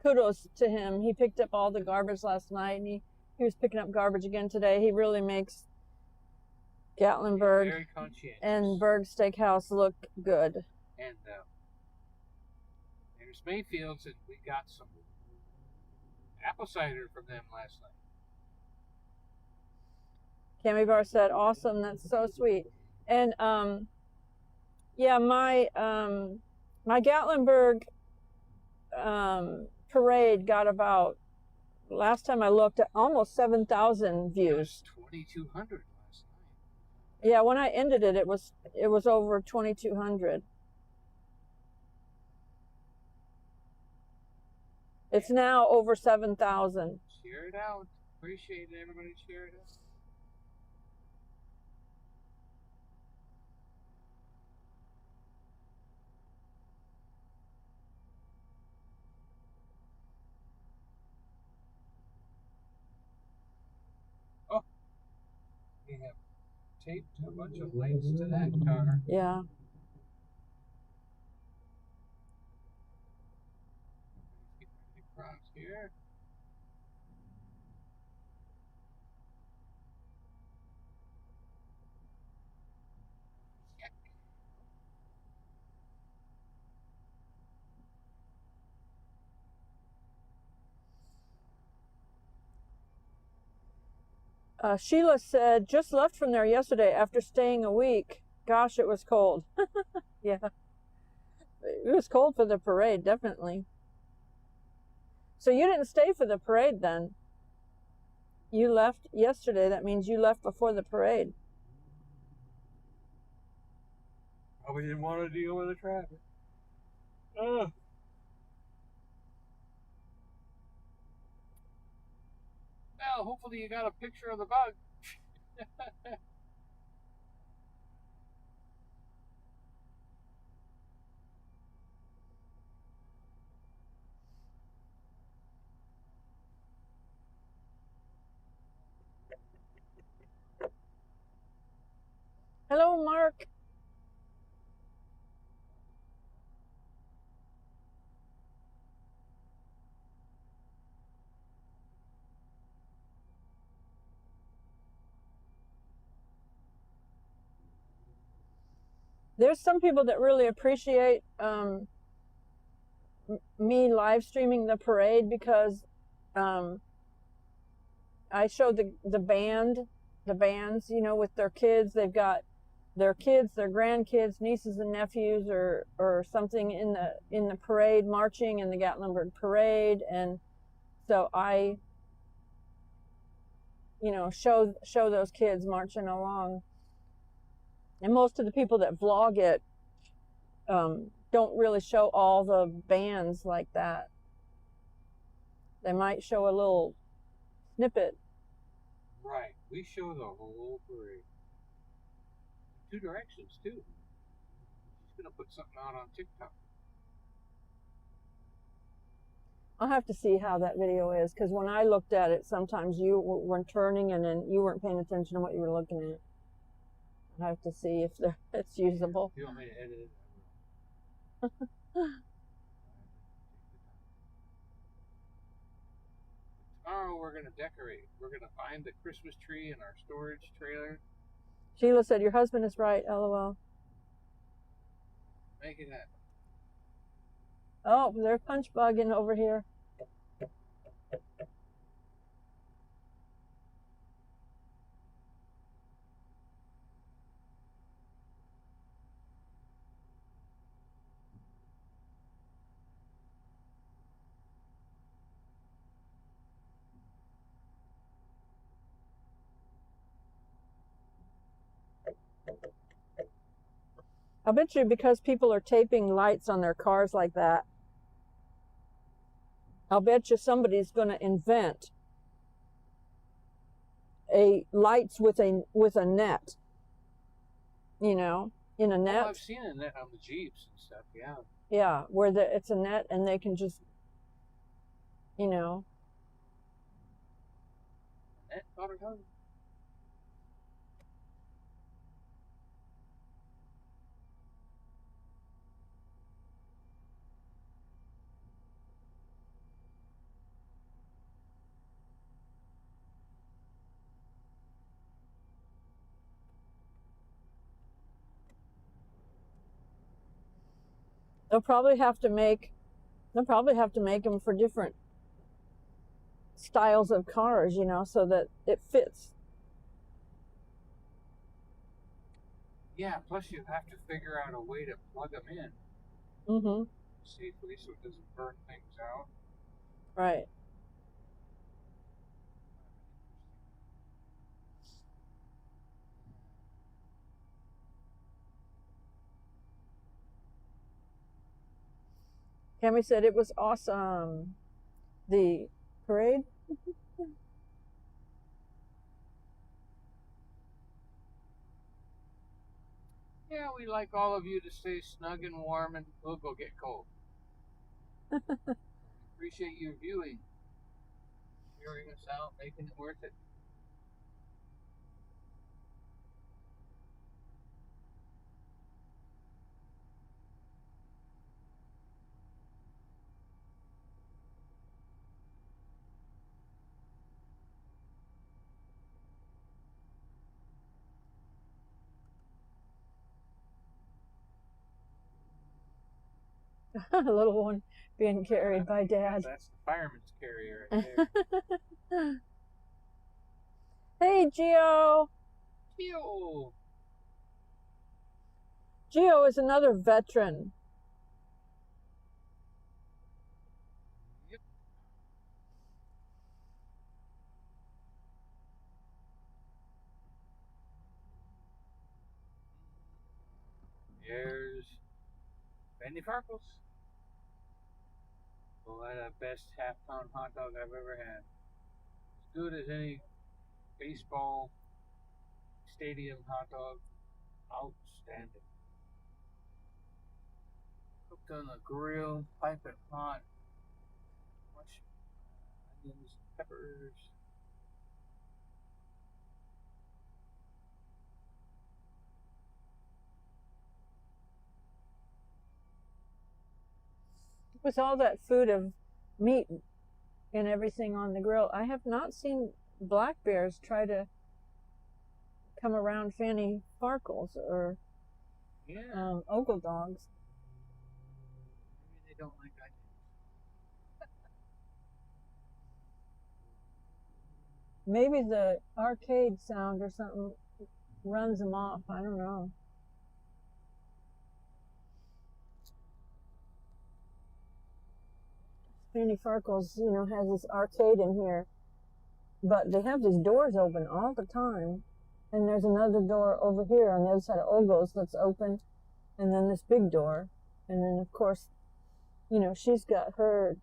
Kudos to him. He picked up all the garbage last night, and he was picking up garbage again today. He really makes Gatlinburg Very conscientious. and Berg Steakhouse look good. And there's Mayfields, and we got some apple cider from them last night. Cami Bar said, awesome, that's so sweet. And yeah, my Gatlinburg parade got about, last time I looked, at almost 7,000 It views. was 2,200 last night. Yeah, when I ended it, it was over 2,200. It's now over 7,000. Share it out. Appreciate it. Everybody share it out. Oh, we have taped a bunch of lights to that car. Yeah. Get ready to cross here. Sheila said, just left from there yesterday after staying a week. Gosh, it was cold. Yeah. It was cold for the parade, definitely. So you didn't stay for the parade then? You left yesterday. That means you left before the parade. Probably didn't want to deal with the traffic. Well, hopefully you got a picture of the bug. Hello, Mark. There's some people that really appreciate me live streaming the parade because I showed the bands, you know, with their kids. They've got their kids, their grandkids, nieces and nephews, or something in the parade, marching in the Gatlinburg parade, and so I, you know, show those kids marching along. And most of the people that vlog it don't really show all the bands like that. They might show a little snippet. Right. We show the whole parade. Two directions, too. She's going to put something out on TikTok. I'll have to see how that video is, because when I looked at it, sometimes you were turning and then you weren't paying attention to what you were looking at. I have to see if it's usable. If you want me to edit it, I will. Tomorrow we're going to decorate. We're going to find the Christmas tree in our storage trailer. Sheila said, your husband is right, LOL. Make it happen. Oh, they're punch bugging over here. I'll bet you because people are taping lights on their cars like that, I'll bet you somebody's going to invent lights with a net. You know, in a net. Oh, I've seen a net on the Jeeps and stuff, yeah. Yeah, where it's a net and they can just, you know. Net got her home. They'll probably have to make them for different styles of cars, you know, so that it fits. Yeah, plus you have to figure out a way to plug them in Mm-hmm. safely so it doesn't burn things out. Right. Cami said it was awesome. The parade. Yeah, we like all of you to stay snug and warm, and we'll go get cold. Appreciate your viewing, hearing us out, making it worth it. A little one being carried by Dad. That's the fireman's carrier right there. Hey, Gio. Ew. Gio is another veteran. Yep. There's Benny Farkles. Well, the best half-pound hot dog I've ever had. As good as any baseball stadium hot dog. Outstanding. Cooked on the grill, piping hot. Much onions, peppers. With all that food of meat and everything on the grill, I have not seen black bears try to come around Fanny Farkles or Yeah. Ogle dogs. Maybe they don't like onions. Maybe the arcade sound or something runs them off. I don't know. Fanny Farkles, has this arcade in here, but they have these doors open all the time. And there's another door over here on the other side of Ogle's that's open, and then this big door. And then, of course, she's got her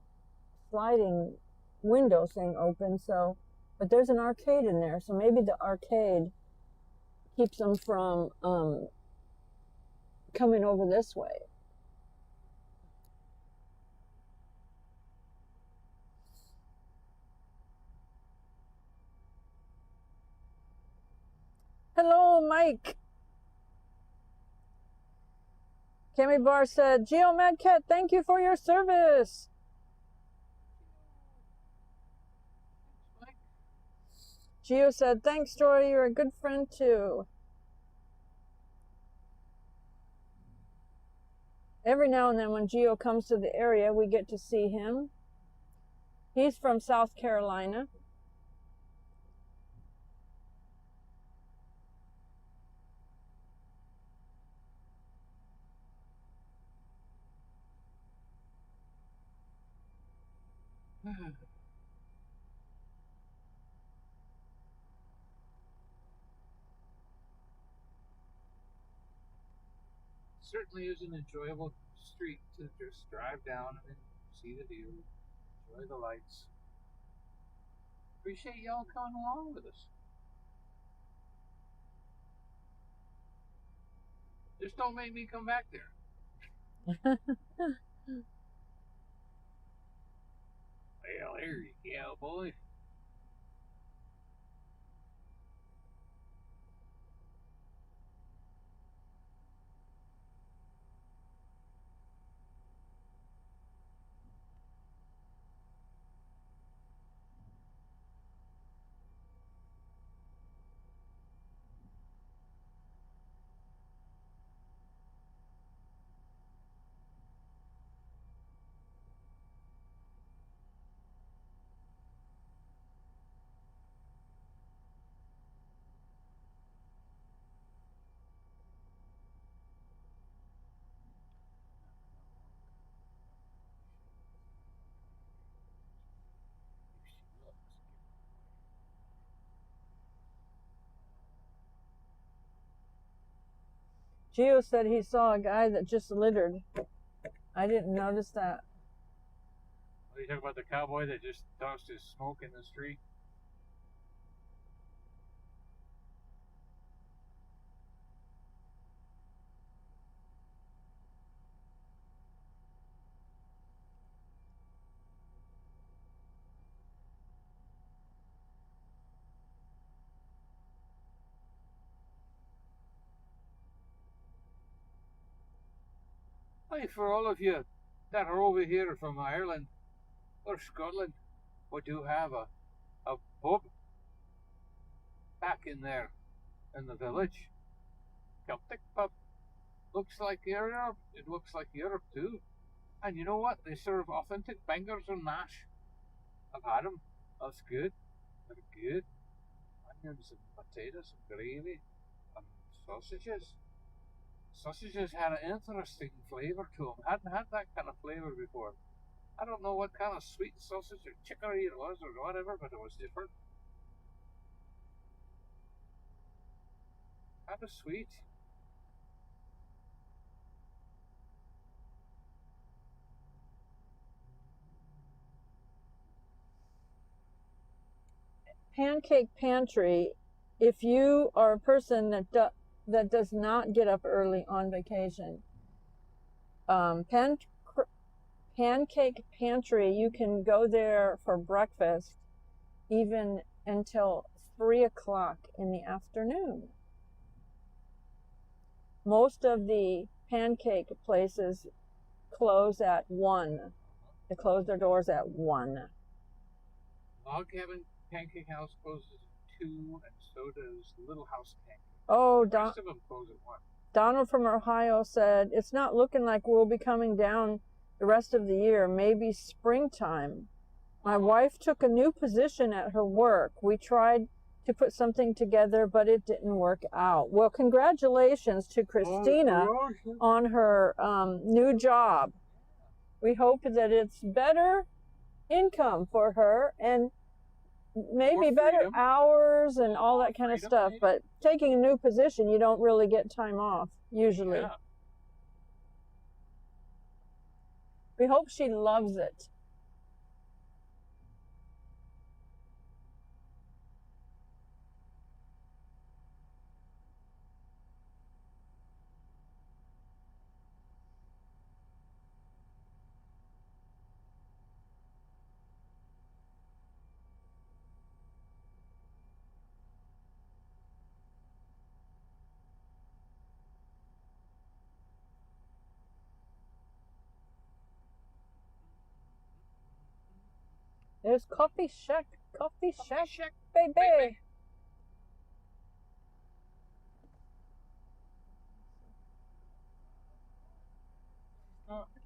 sliding window thing open, so, but there's an arcade in there, so maybe the arcade keeps them from coming over this way. Hello, Mike. Cami Bar said, Geo Madcat, thank you for your service. Mike, Geo said, thanks, Joy, you're a good friend too. Every now and then when Geo comes to the area, we get to see him. He's from South Carolina. Certainly is an enjoyable street to just drive down and see the view, enjoy the lights. Appreciate y'all coming along with us. Just don't make me come back there. Well, there you go, boy. Geo said he saw a guy that just littered. I didn't notice that. What are you talking about, the cowboy that just tossed his smoke in the street? Hey, for all of you that are over here from Ireland or Scotland, we do have a pub back in there in the village. Celtic pub. Looks like Europe. It looks like Europe too. And you know what? They serve authentic bangers and mash. I've had them. That's good. They're good. Onions and potatoes and gravy and sausages. Sausages had an interesting flavour to them. Hadn't had that kind of flavour before. I don't know what kind of sweet sausage or chicory it was or whatever, but it was different. Kind of sweet. Pancake Pantry, if you are a person that does not get up early on vacation, Pancake Pantry, you can go there for breakfast even until 3 o'clock in the afternoon. Most of the pancake places close at 1. They close their doors at 1. Log Cabin Pancake House closes at 2, and so does Little House Pancake. Oh, The rest of them close at 1. Donald from Ohio said, it's not looking like we'll be coming down the rest of the year, maybe springtime. My wife took a new position at her work. We tried to put something together, but it didn't work out. Well, congratulations to Christina on her new job. We hope that it's better income for her and maybe better hours and all that kind of stuff. But taking a new position, you don't really get time off, usually. Yeah. We hope she loves it. There's Coffee Shack, baby.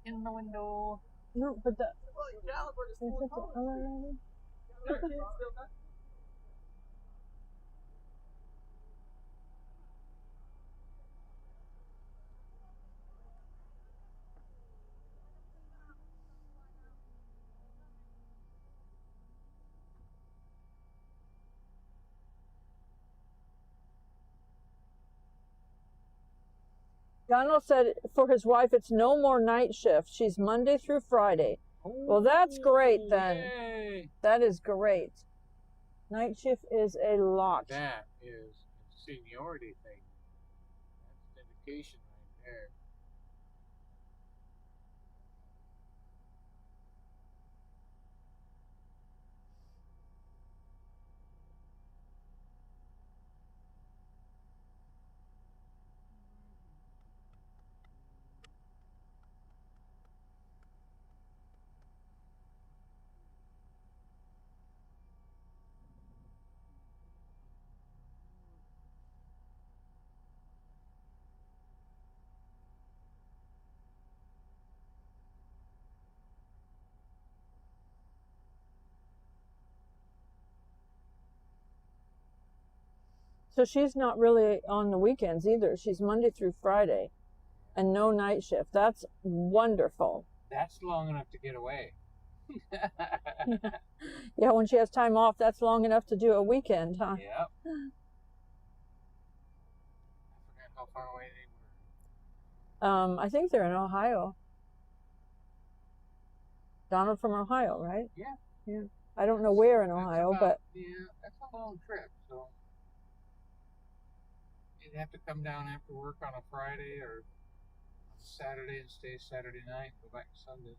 In the window. No, but the... Is it the color already? Donald said for his wife, it's no more night shift. She's Monday through Friday. Well, that's great then. Yay. That is great. Night shift is a lot. That is a seniority thing. That's dedication right there. So she's not really on the weekends either. She's Monday through Friday and no night shift. That's wonderful. That's long enough to get away. Yeah, when she has time off, that's long enough to do a weekend, huh? Yep. I forgot how far away they were. I think they're in Ohio. Donald from Ohio, right? Yeah. Yeah. I don't know where in That's Ohio, about- but yeah, that's a long trip. So you'd have to come down after work on a Friday or on Saturday and stay Saturday night, go back Sunday.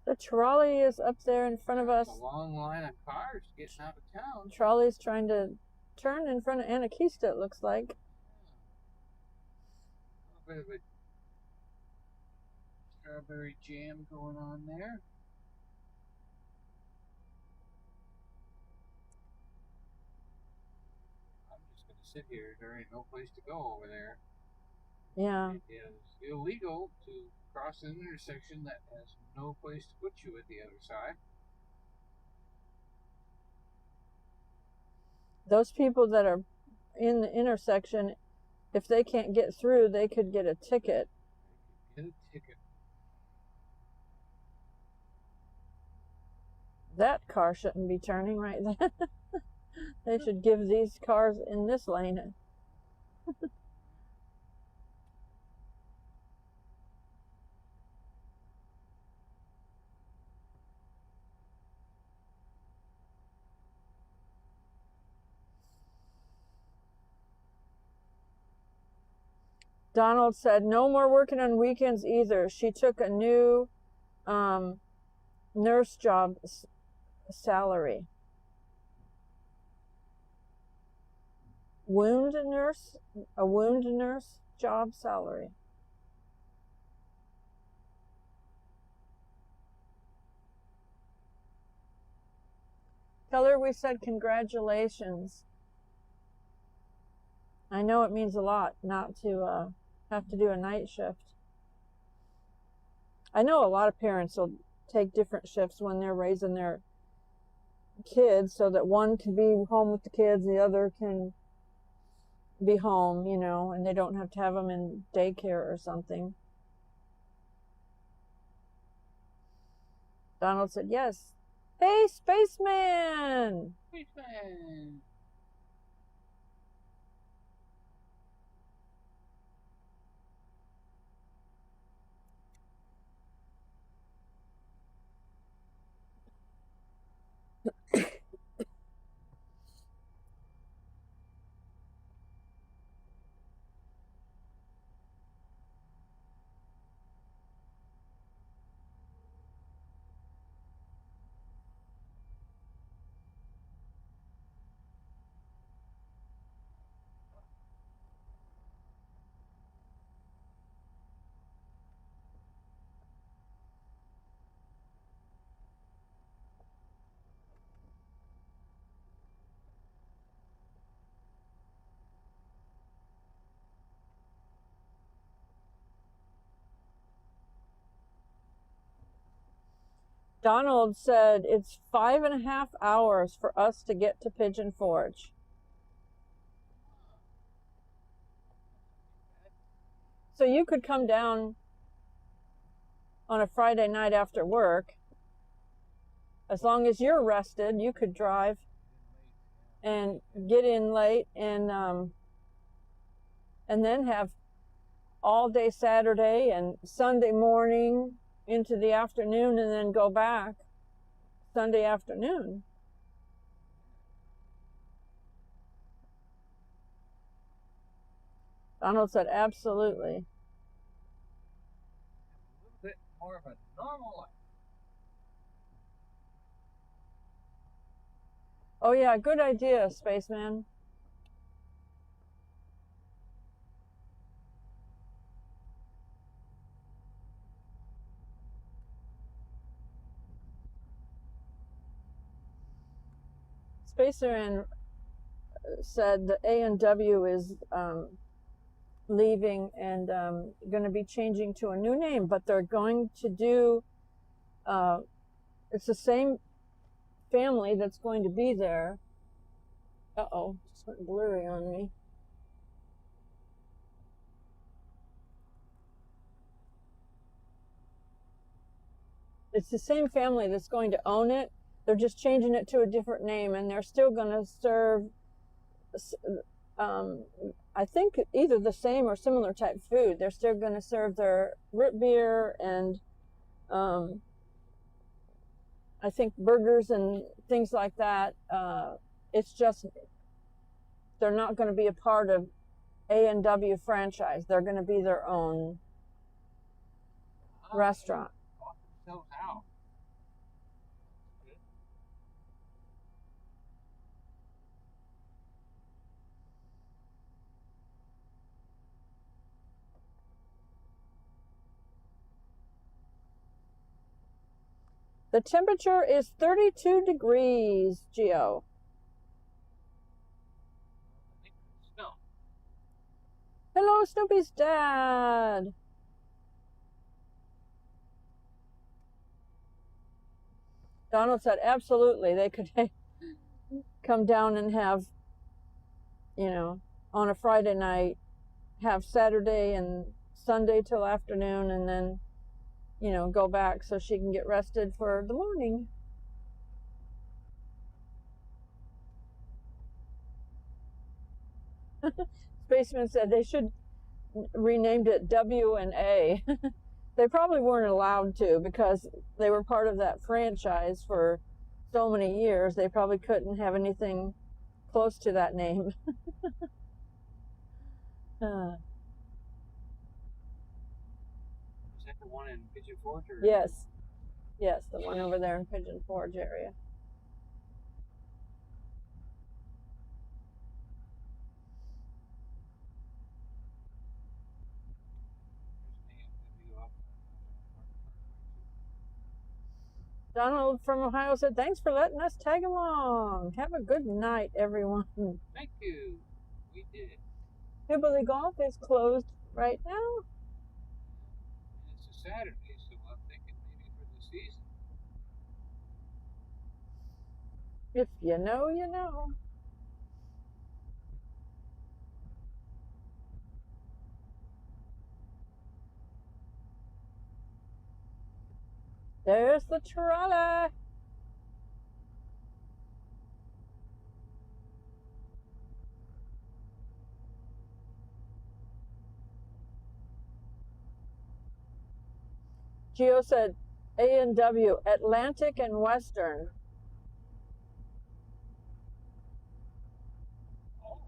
the trolley is up there in front of us. It's a long line of cars getting out of town. The trolley's trying to turn in front of Anakista, it looks like. A little bit of a strawberry jam going on there. I'm just gonna sit here. There ain't no place to go over there. Yeah. It is illegal to cross an intersection that has no place to put you at the other side. Those people that are in the intersection, if they can't get through, they could get a ticket. Get a ticket. That car shouldn't be turning right then. They should give these cars in this lane. Donald said, no more working on weekends either. She took a new nurse job salary. A wound nurse job salary. Tell her we said congratulations. I know it means a lot not to have to do a night shift. I know a lot of parents will take different shifts when they're raising their kids so that one can be home with the kids, the other can be home, you know, and they don't have to have them in daycare or something. Donald said, yes. Hey, spaceman! Spaceman! Donald said it's 5.5 hours for us to get to Pigeon Forge. So you could come down on a Friday night after work. As long as you're rested, you could drive and get in late and then have all day Saturday and Sunday morning into the afternoon and then go back Sunday afternoon. Donald said, absolutely. A little bit more of a normal life. Oh yeah, good idea, spaceman. Spaceman said the A&W is leaving and going to be changing to a new name, but they're going to do, it's the same family that's going to be there. Uh-oh, just went blurry on me. It's the same family that's going to own it. They're just changing it to a different name, and they're still going to serve, I think, either the same or similar type food. They're still going to serve their root beer and I think burgers and things like that. It's just they're not going to be a part of A&W franchise. They're going to be their own restaurant. Bought themselves out. The temperature is 32 degrees, Geo. No. Hello, Snoopy's dad. Donald said, absolutely, they could come down and have, you know, on a Friday night, have Saturday and Sunday till afternoon, and then, you know, go back so she can get rested for the morning. Spaceman said they should renamed it W&A. They probably weren't allowed to because they were part of that franchise for so many years. They probably couldn't have anything close to that name. The one in Pigeon Forge? Or? Yes. Yes, the one over there in Pigeon Forge area. Donald from Ohio said, thanks for letting us tag along. Have a good night, everyone. Thank you. We did. Hillbilly Golf is closed right now. It's a Saturday, so I'm thinking maybe for the season. If you know, you know. There's the trolley. Gio said A&W, Atlantic and Western. Oh.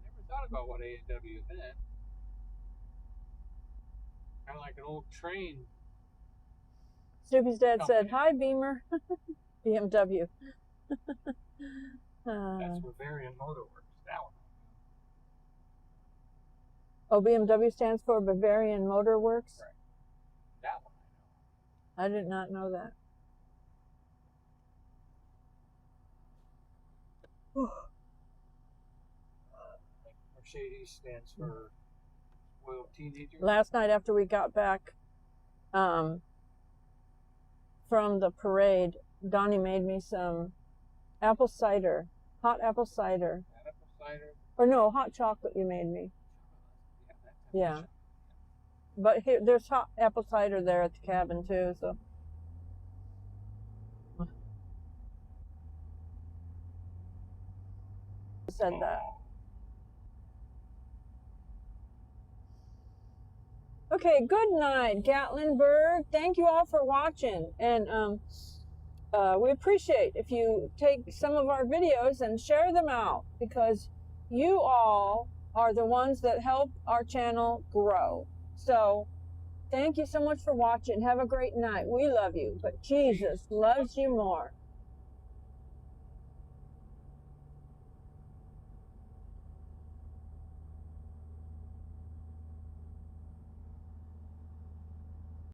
Never thought about what A&W meant. Kind of like an old train. Snoopy's dad Company. said, hi, Beamer. BMW. That's Bavarian Motor Works. That one. Oh, BMW stands for Bavarian Motor Works? Right. That one I know. I did not know that. Like Mercedes stands for spoiled teenager. Last night after we got back from the parade, Donnie made me some apple cider, hot apple cider. Apple cider. Or no, hot chocolate you made me. Yeah. Yeah. But here, there's hot apple cider there at the cabin too, so. Said that. Okay, good night, Gatlinburg. Thank you all for watching. And we appreciate if you take some of our videos and share them out, because you all are the ones that help our channel grow. So thank you so much for watching. Have a great night. We love you, but Jesus loves you more.